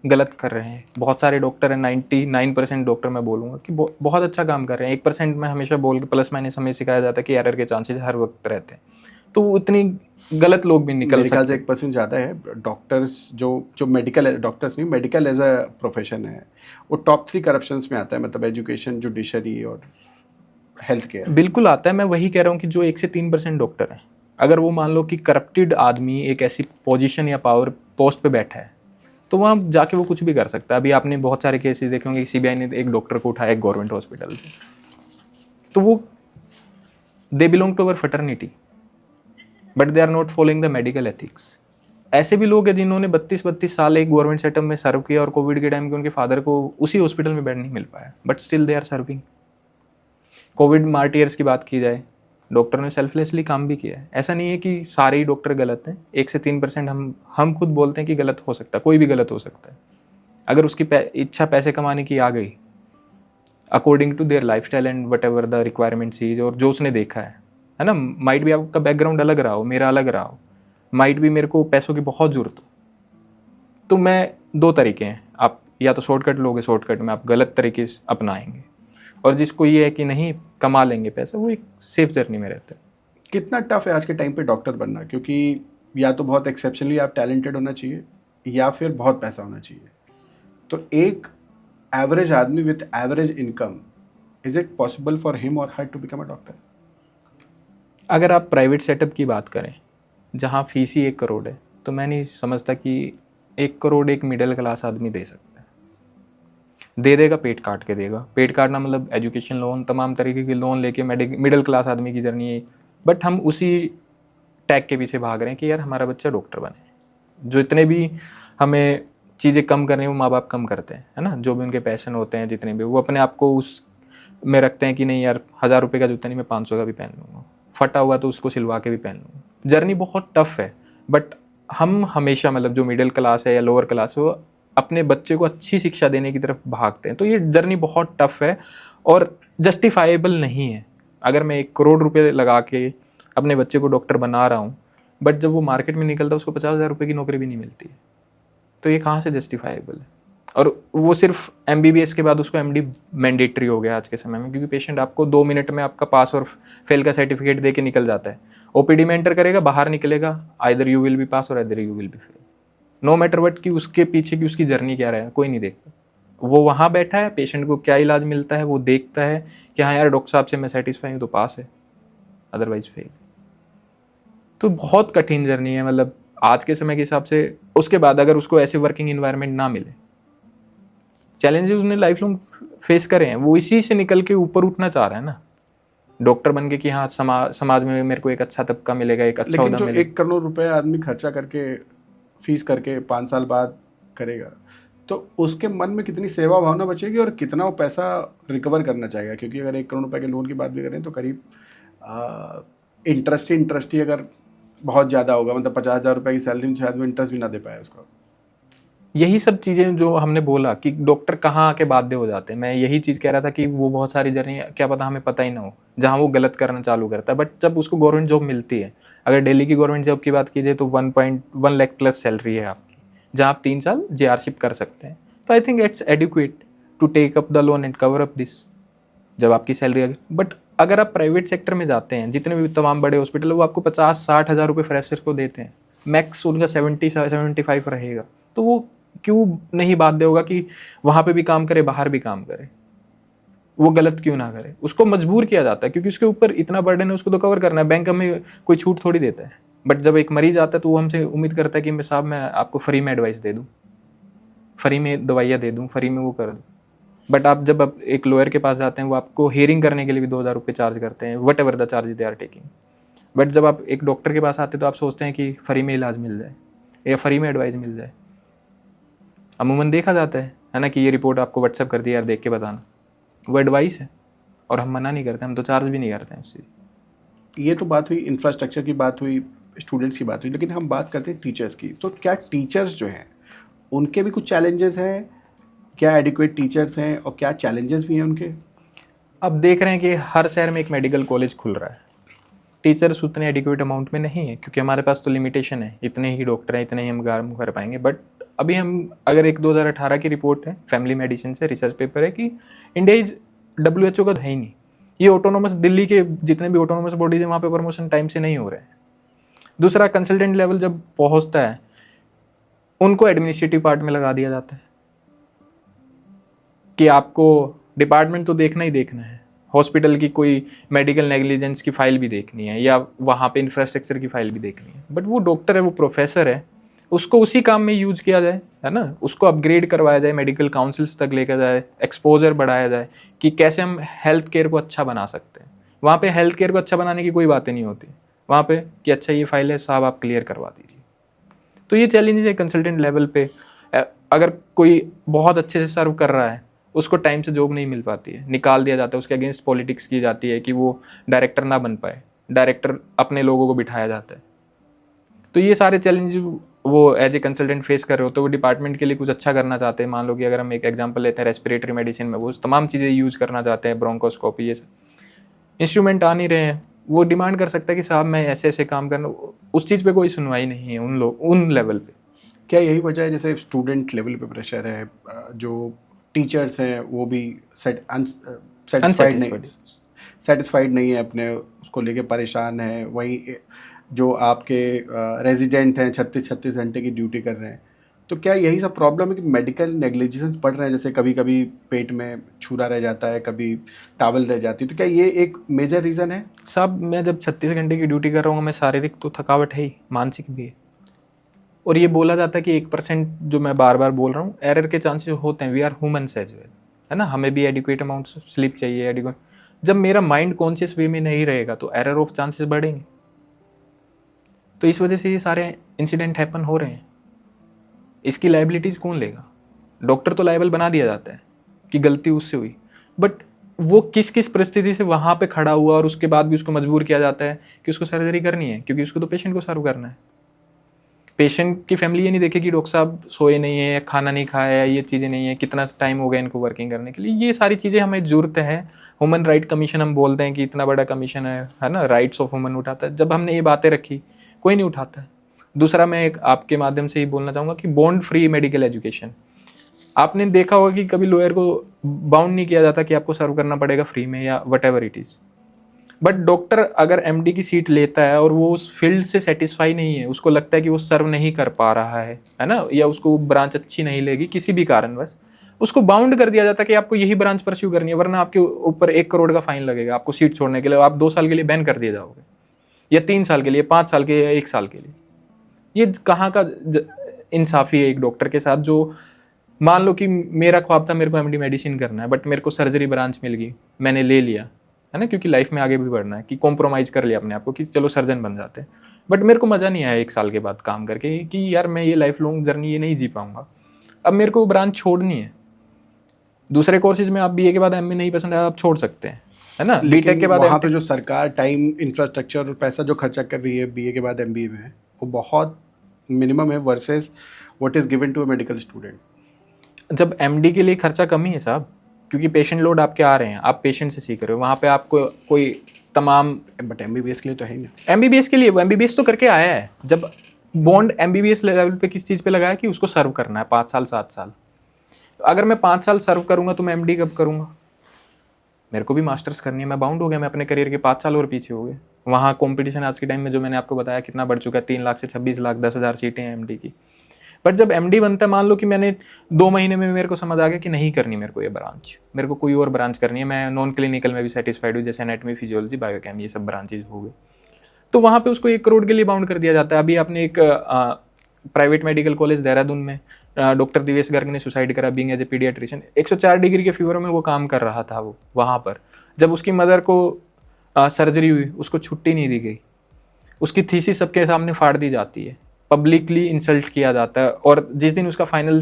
गलत कर रहे हैं। बहुत सारे डॉक्टर हैं, 99% डॉक्टर मैं बोलूँगा कि बहुत अच्छा काम कर रहे हैं। 1% में हमेशा बोल के प्लस माइनस हमें सिखाया जाता है कि एरर के चांसेस हर वक्त रहते हैं। तो इतनी गलत लोग भी निकल मेरे ख्याल सकते से 1% ज़्यादा है। डॉक्टर्स जो मेडिकल डॉक्टर्स नहीं, मेडिकल एज अ प्रोफेशन है, वो टॉप 3 करप्शंस में आता है, मतलब एजुकेशन, जुडिशरी और हेल्थ केयर। बिल्कुल आता है। मैं वही कह रहा हूँ कि जो 1 से 3% डॉक्टर हैं, अगर वो मान लो कि करप्टेड आदमी एक ऐसी पोजीशन या पावर पोस्ट पे बैठा है, तो वहाँ जाके वो कुछ भी कर सकता है। अभी आपने बहुत सारे केसेस देखे होंगे, सीबीआई ने एक डॉक्टर को उठाया एक गवर्नमेंट हॉस्पिटल से, तो वो they belong to our fraternity but they are not following the medical ethics. ऐसे भी लोग हैं जिन्होंने 32 साल एक गवर्नमेंट सेटअप में सर्व किया और कोविड के टाइम के उनके फादर को उसी हॉस्पिटल में बेड नहीं मिल पाया, but still they are serving. COVID martyrs की बात की जाए, डॉक्टर ने सेल्फलेसली काम भी किया है। ऐसा नहीं है कि सारे ही डॉक्टर गलत हैं। 1 से 3% हम खुद बोलते हैं कि गलत हो सकता है, कोई भी गलत हो सकता है। अगर उसकी इच्छा पैसे कमाने की आ गई according to their lifestyle and whatever the requirement is, और जो उसने देखा है ना, माइट भी आपका बैकग्राउंड अलग रहा हो, मेरा अलग रहा हो, माइट भी मेरे को पैसों की बहुत ज़रूरत हो, तो मैं 2 तरीके हैं, आप या तो शॉर्टकट लोगे, शॉर्टकट में आप गलत तरीके से अपनाएंगे, और जिसको ये है कि नहीं कमा लेंगे पैसा, वो एक सेफ जर्नी में रहता है। कितना टफ है आज के टाइम पे डॉक्टर बनना, क्योंकि या तो बहुत एक्सेप्शनली आप टैलेंटेड होना चाहिए या फिर बहुत पैसा होना चाहिए। तो एक एवरेज आदमी with average income, is it possible for him और her to become a doctor? अगर आप प्राइवेट सेटअप की बात करें जहाँ फीस ही 1 करोड़ है, तो मैं नहीं समझता कि 1 करोड़ एक मिडिल क्लास आदमी दे सकता है। दे देगा, पेट काट के देगा। पेट काटना मतलब एजुकेशन लोन, तमाम तरीके के लोन लेके मिडिल क्लास आदमी की जर्नी है। बट हम उसी टैग के पीछे भाग रहे हैं कि यार हमारा बच्चा डॉक्टर बने। जो इतने भी हमें चीज़ें कम करनी है वो माँ बाप कम करते हैं, है ना, जो भी उनके पैशन होते हैं, जितने भी वो अपने आप को उस में रखते हैं कि नहीं यार 1000 रुपये का जूता नहीं, मैं 500 का भी पहन लूँगा, फटा हुआ तो उसको सिलवा के भी पहन लूँगा। जर्नी बहुत टफ है, बट हम हमेशा मतलब जो मिडिल क्लास है या लोअर क्लास है वो अपने बच्चे को अच्छी शिक्षा देने की तरफ भागते हैं। तो ये जर्नी बहुत टफ है और जस्टिफाइबल नहीं है। अगर मैं 1 करोड़ रुपये लगा के अपने बच्चे को डॉक्टर बना रहा हूँ, बट जब वो मार्केट में निकलता है उसको 50,000 रुपये की नौकरी भी नहीं मिलती है, तो ये कहाँ से जस्टिफाइबल है। और वो सिर्फ MBBS के बाद उसको MD मैंडेटरी हो गया आज के समय में, क्योंकि पेशेंट आपको 2 मिनट में आपका पास और फेल का सर्टिफिकेट दे के निकल जाता है। OPD में एंटर करेगा, बाहर निकलेगा, either you will be pass और either you will be fail. No matter what कि उसके पीछे की उसकी जर्नी क्या रहा है, कोई नहीं देखता। वो वहाँ बैठा है, पेशेंट को क्या इलाज मिलता है वो देखता है कि हाँ यार डॉक्टर साहब से मैं सेटिस्फाई हूँ तो पास है, अदरवाइज फेल। तो बहुत कठिन जर्नी है, मतलब आज के समय के हिसाब से। उसके बाद अगर उसको ऐसे वर्किंग इन्वायरमेंट ना मिले, चैलेंजेस उसने लाइफ लॉन्ग फेस करे हैं, वो इसी से निकल के ऊपर उठना चाह रहा है ना, डॉक्टर बन के कि हाँ समाज में मेरे को एक अच्छा तबका मिलेगा, एक अच्छा लेकिन ओहदा जो मिलेगा। 1 करोड़ रुपए आदमी खर्चा करके, फीस करके 5 साल बाद करेगा, तो उसके मन में कितनी सेवा भावना बचेगी और कितना वो पैसा रिकवर करना चाहेगा? क्योंकि अगर 1 करोड़ रुपए के लोन की बात भी करें तो करीब इंटरेस्ट ही अगर बहुत ज़्यादा होगा, मतलब 50,000 रुपये की सैलरी में शायद वो इंटरेस्ट भी ना दे पाए उसको। यही सब चीज़ें जो हमने बोला कि डॉक्टर कहाँ आके बाध्य हो जाते हैं, मैं यही चीज़ कह रहा था कि वो बहुत सारी जर्नी क्या पता हमें पता ही ना हो जहाँ वो गलत करना चालू करता है। बट जब उसको गवर्नमेंट जॉब मिलती है, अगर दिल्ली की गवर्नमेंट जॉब की बात की जाए तो 1.1 लाख प्लस सैलरी है आपकी, जहाँ आप 3 साल JRशिप कर सकते हैं। तो I think it's adequate to take up the loan and cover up this, जब आपकी सैलरी आ गई। बट अगर आप प्राइवेट सेक्टर में जाते हैं, जितने भी तमाम बड़े हॉस्पिटल वो आपको 50-60 हज़ार रुपये फ्रेशर को देते हैं, मैक्स उनका 70-75 रहेगा। तो वो क्यों नहीं बाध्य होगा कि वहाँ पे भी काम करे, बाहर भी काम करे? वो गलत क्यों ना करे? उसको मजबूर किया जाता है क्योंकि उसके ऊपर इतना बर्डन है, उसको तो कवर करना है। बैंक हमें कोई छूट थोड़ी देता है। बट जब एक मरीज आता है तो वो हमसे उम्मीद करता है कि मैं साहब मैं आपको फ्री में एडवाइस दे दूँ, फ्री में दवाइयाँ दे दूँ, फ्री में वो कर दूँ। बट आप जब एक लॉयर के पास जाते हैं, वो आपको हियरिंग करने के लिए भी 2,000 रुपये चार्ज करते हैं, whatever the charge they are taking. But जब आप एक डॉक्टर के पास आते हैं तो आप सोचते हैं कि फ्री में इलाज मिल जाए या फ्री में एडवाइस मिल जाए। अमूमन देखा जाता है ना, कि ये रिपोर्ट आपको व्हाट्सएप कर दी यार देख के बताना, वो एडवाइस है और हम मना नहीं करते, हम तो चार्ज भी नहीं करते हैं उससे। ये तो बात हुई इंफ्रास्ट्रक्चर की, बात हुई स्टूडेंट्स की, बात हुई, लेकिन हम बात करते हैं टीचर्स की। तो क्या टीचर्स जो हैं उनके भी कुछ चैलेंजेस हैं? क्या एडिक्वेट टीचर्स हैं और क्या चैलेंजेस भी हैं उनके? अब देख रहे हैं कि हर शहर में एक मेडिकल कॉलेज खुल रहा है, टीचर्स उतने एडिक्वेट अमाउंट में नहीं है क्योंकि हमारे पास तो लिमिटेशन है, इतने ही डॉक्टर हैं, इतने ही हम काम कर पाएंगे। बट अभी हम अगर एक 2018 की रिपोर्ट है फैमिली मेडिसिन से, रिसर्च पेपर है कि इंडिया इज WHO का है ही नहीं। ये ऑटोनोमस दिल्ली के जितने भी ऑटोनोमस बॉडीज हैं वहाँ पे प्रमोशन टाइम से नहीं हो रहे हैं। दूसरा, कंसल्टेंट लेवल जब पहुंचता है उनको एडमिनिस्ट्रेटिव पार्ट में लगा दिया जाता है कि आपको डिपार्टमेंट तो देखना ही देखना है, हॉस्पिटल की कोई मेडिकल नेग्लिजेंस की फाइल भी देखनी है या वहाँ पे इंफ्रास्ट्रक्चर की फाइल भी देखनी है। बट वो डॉक्टर है, वो प्रोफेसर है, उसको उसी काम में यूज किया जाए, है ना, उसको अपग्रेड करवाया जाए, मेडिकल काउंसिल्स तक लेकर जाए, एक्सपोजर बढ़ाया जाए कि कैसे हम हेल्थ केयर को अच्छा बना सकते हैं। वहाँ पे हेल्थ केयर को अच्छा बनाने की कोई बातें नहीं होती वहाँ पे कि अच्छा ये फाइल है साहब आप क्लियर करवा दीजिए। तो ये चैलेंजेस है कंसल्टेंट लेवल पे। अगर कोई बहुत अच्छे से सर्व कर रहा है उसको टाइम से जॉब नहीं मिल पाती है, निकाल दिया जाता है, उसके अगेंस्ट पॉलिटिक्स की जाती है कि वो डायरेक्टर ना बन पाए, डायरेक्टर अपने लोगों को बिठाया जाता है। तो ये सारे चैलेंज वो एज ए कंसल्टेंट फेस कर रहे हो, तो वो डिपार्टमेंट के लिए कुछ अच्छा करना चाहते हैं। मान लो कि अगर हम एक एग्जांपल लेते हैं रेस्पिरेटरी मेडिसिन में, वो तमाम चीज़ें यूज़ करना चाहते हैं, ब्रोंकोस्कोपी, ये सब इंस्ट्रूमेंट आ नहीं रहे हैं, वो डिमांड कर सकता है कि साहब मैं ऐसे ऐसे काम करना, उस चीज़ पे कोई सुनवाई नहीं है उन लेवल पे। क्या यही वजह है जैसे स्टूडेंट लेवल पे प्रेशर है, जो टीचर्स हैं वो भी सेटिस्फाइड नहीं है अपने उसको लेके परेशान है, वहीं जो आपके रेजिडेंट हैं 36 घंटे की ड्यूटी कर रहे हैं, तो क्या यही सब प्रॉब्लम है कि मेडिकल नेग्लिजेंस बढ़ रहे हैं? जैसे कभी कभी पेट में छुरा रह जाता है, कभी टावल रह जाती है, तो क्या ये एक मेजर रीज़न है? साहब मैं जब 36 घंटे की ड्यूटी कर रहा हूँ, मैं शारीरिक तो थकावट है ही, मानसिक भी है। और ये बोला जाता है कि 1% जो मैं बार बार बोल रहा हूँ, एरर के चांसेस होते हैं। We are humans as well, है ना, हमें भी एडिक्वेट अमाउंट स्लीप चाहिए, एडिक्वेट। जब मेरा माइंड कॉन्शियस वे में नहीं रहेगा तो एरर ऑफ चांसेस बढ़ेंगे। तो इस वजह से ये सारे इंसिडेंट हैपन हो रहे हैं। इसकी लाइबिलिटीज़ कौन लेगा? डॉक्टर तो लाइबल बना दिया जाता है कि गलती उससे हुई, बट वो किस किस परिस्थिति से वहाँ पे खड़ा हुआ और उसके बाद भी उसको मजबूर किया जाता है कि उसको सर्जरी करनी है, क्योंकि उसको तो पेशेंट को सर्व करना है। पेशेंट की फैमिली ये नहीं देखेगी डॉक्टर साहब सोए नहीं है, खाना नहीं खाया है, ये चीज़ें नहीं है, कितना टाइम हो गया इनको वर्किंग करने के लिए। ये सारी चीज़ें हमें ज़रूरत है। ह्यूमन राइट कमीशन हम बोलते हैं कि इतना बड़ा कमीशन है ना, राइट्स ऑफ ह्यूमन उठाता है। जब हमने ये बातें रखी कोई नहीं उठाता है। दूसरा, मैं एक आपके माध्यम से ही बोलना चाहूँगा कि बॉन्ड फ्री मेडिकल एजुकेशन। आपने देखा होगा कि कभी लॉयर को बाउंड नहीं किया जाता कि आपको सर्व करना पड़ेगा फ्री में या what ever it is. But doctor अगर एमडी की सीट लेता है और वो उस फील्ड से सेटिस्फाई नहीं है, उसको लगता है कि वो सर्व नहीं कर पा रहा है ना, या उसको ब्रांच अच्छी नहीं लेगी किसी भी कारणवश, उसको बाउंड कर दिया जाता है कि आपको यही ब्रांच परस्यू करनी है, वरना आपके ऊपर 1 करोड़ का फाइन लगेगा आपको सीट छोड़ने के लिए, आप 2 साल के लिए बैन कर दिए जाओगे, या 3 साल के लिए, 5 साल के, या 1 साल के लिए। ये कहाँ का इंसाफी है एक डॉक्टर के साथ? जो मान लो कि मेरा ख्वाब था मेरे को एमडी मेडिसिन करना है, बट मेरे को सर्जरी ब्रांच मिल गई, मैंने ले लिया, है ना, क्योंकि लाइफ में आगे भी बढ़ना है, कि कॉम्प्रोमाइज़ कर लिया अपने आप को कि चलो सर्जन बन जाते हैं। बट मेरे को मज़ा नहीं आया 1 साल के बाद काम करके कि यार मैं ये लाइफ लॉन्ग जर्नी ये नहीं जी पाऊंगा, अब मेरे को ब्रांच छोड़नी है। दूसरे कोर्सेज में आप बीए के बाद एमए नहीं पसंद आया आप छोड़ सकते हैं, है ना, बीटेक के बाद। वहाँ पे जो सरकार टाइम, इंफ्रास्ट्रक्चर और पैसा जो खर्चा कर रही है बीए के बाद एमबीए में, वो बहुत मिनिमम है versus what is given to a medical student. जब एमडी के लिए खर्चा कम ही है साहब, क्योंकि पेशेंट लोड आपके आ रहे हैं, आप पेशेंट से सीख रहे हो, वहाँ पे आपको कोई तमाम, बट एमबीबीएस के लिए तो है ना। एमबीबीएस के लिए वो एमबीबीएस तो करके आया है। जब बॉन्ड एमबीबीएस लेवल पे किस चीज़ पे लगाया कि उसको सर्व करना है 5 साल 7 साल। अगर मैं 5 साल सर्व करूँगा तो मैं एमडी कब करूँगा? मेरे को भी मास्टर्स करनी है, मैं बाउंड हो गया, मैं अपने करियर के 5 साल और पीछे हो गए। वहाँ कॉम्पिटिशन आज के टाइम में जो मैंने आपको बताया कितना बढ़ चुका है, 3 लाख से 26 लाख 10,000 सीटें हैं एमडी की। बट जब एमडी बनता है, मान लो कि मैंने 2 महीने में मेरे को समझ आ गया कि नहीं करनी मेरे को ये ब्रांच, मेरे को कोई और ब्रांच करनी है, मैं नॉन क्लिनिकल में भी सेटिस्फाइड हूँ, जैसे एनाटॉमी, फिजियोलॉजी, बायोकेम, ये सब ब्रांचेज हो गए, तो वहाँ पे उसको 1 करोड़ के लिए बाउंड कर दिया जाता है। अभी आपने एक प्राइवेट मेडिकल कॉलेज देहरादून में डॉक्टर दिवेश गर्ग ने सुसाइड करा being as a paediatrician. 104 degree के फीवर में वो काम कर रहा था वो वहाँ पर। जब उसकी मदर को सर्जरी हुई उसको छुट्टी नहीं दी गई, उसकी थीसिस सबके सामने फाड़ दी जाती है, पब्लिकली इंसल्ट किया जाता है, और जिस दिन उसका फाइनल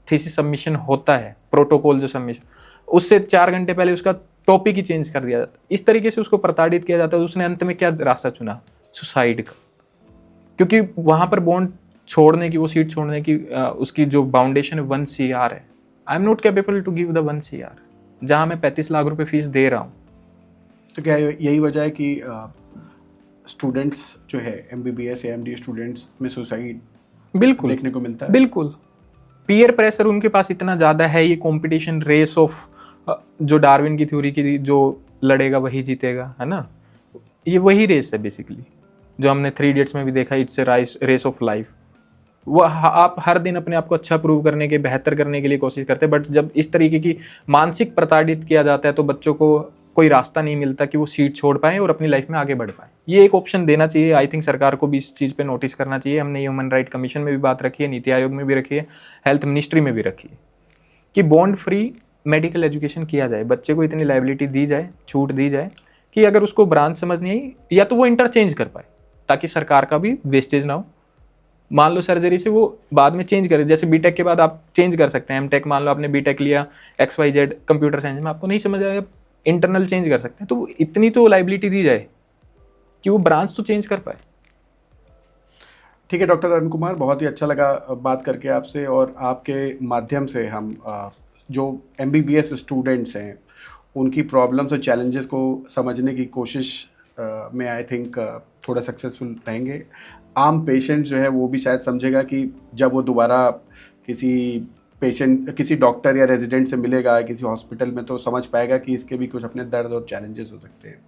थीसिस सबमिशन होता है, प्रोटोकॉल जो सबमिशन, उससे 4 घंटे पहले उसका टॉपिक ही चेंज कर दिया जाता है। इस तरीके से उसको प्रताड़ित किया जाता है। उसने अंत में क्या रास्ता चुना? सुसाइड का। क्योंकि वहाँ पर बॉन्ड छोड़ने की, वो सीट छोड़ने की उसकी जो बाउंडेशन है 1 CR है। I am not capable to give the 1 CR, जहाँ मैं 35 लाख रुपए फीस दे रहा हूँ। तो क्या यही वजह है कि स्टूडेंट्स जो है एमबीबीएस या एमडी स्टूडेंट्स में सुसाइड बिल्कुल देखने को मिलता है? बिल्कुल, पीयर प्रेशर उनके पास इतना ज़्यादा है। ये कंपटीशन रेस ऑफ जो डार्विन की थ्योरी की, जो लड़ेगा वही जीतेगा, है ना, ये वही रेस है बेसिकली। जो हमने 3 इडियट्स में भी देखा, it's a race of life. वो आप हर दिन अपने आप को अच्छा प्रूव करने के, बेहतर करने के लिए कोशिश करते हैं, बट जब इस तरीके की मानसिक प्रताड़ित किया जाता है तो बच्चों को कोई रास्ता नहीं मिलता कि वो सीट छोड़ पाएँ और अपनी लाइफ में आगे बढ़ पाएँ। ये एक ऑप्शन देना चाहिए। आई थिंक सरकार को भी इस चीज़ पे नोटिस करना चाहिए। हमने ह्यूमन राइट कमीशन में भी बात रखी है, नीति आयोग में भी रखी है, हेल्थ मिनिस्ट्री में भी रखी है कि बॉन्ड फ्री मेडिकल एजुकेशन किया जाए। बच्चे को इतनी लाइबिलिटी दी जाए, छूट दी जाए कि अगर उसको ब्रांच समझ नहीं आई या तो वो इंटरचेंज कर पाए, ताकि सरकार का भी वेस्टेज ना हो। मान लो सर्जरी से वो बाद में चेंज करे, जैसे बीटेक के बाद आप चेंज कर सकते हैं। एमटेक, मान लो आपने बीटेक लिया XYZ कंप्यूटर साइंस में, आपको नहीं समझ आया, इंटरनल चेंज कर सकते हैं। तो इतनी तो लाइबिलिटी दी जाए कि वो ब्रांच तो चेंज कर पाए। ठीक है डॉक्टर अरुण कुमार, बहुत ही अच्छा लगा बात करके आपसे, और आपके माध्यम से हम जो MBBS स्टूडेंट्स हैं उनकी प्रॉब्लम्स और चैलेंजेस को समझने की कोशिश में आई थिंक थोड़ा सक्सेसफुल रहेंगे। आम पेशेंट जो है वो भी शायद समझेगा कि जब वो दोबारा किसी डॉक्टर या रेजिडेंट से मिलेगा किसी हॉस्पिटल में, तो समझ पाएगा कि इसके भी कुछ अपने दर्द और चैलेंजेस हो सकते हैं।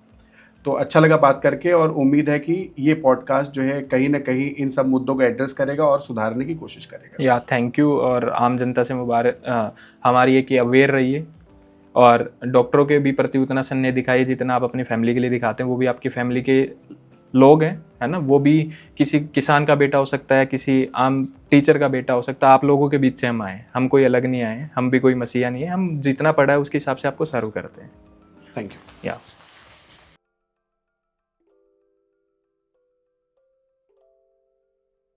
तो अच्छा लगा बात करके, और उम्मीद है कि ये पॉडकास्ट जो है कहीं ना कहीं इन सब मुद्दों को एड्रेस करेगा और सुधारने की कोशिश करेगा। या थैंक यू। और आम जनता से हमारी ये कि अवेयर रहिए और डॉक्टरों के भी प्रति उतना स्नेह दिखाइए जितना आप अपनी फैमिली के लिए दिखाते हैं। वो भी आपकी फैमिली के लोग हैं, है ना। वो भी किसी किसान का बेटा हो सकता है, किसी आम टीचर का बेटा हो सकता है। आप लोगों के बीच से हम आए, हम कोई अलग नहीं आए, हम भी कोई मसीहा नहीं है। हम जितना पढ़ा है उसके हिसाब से आपको सर्व करते हैं। Thank you. या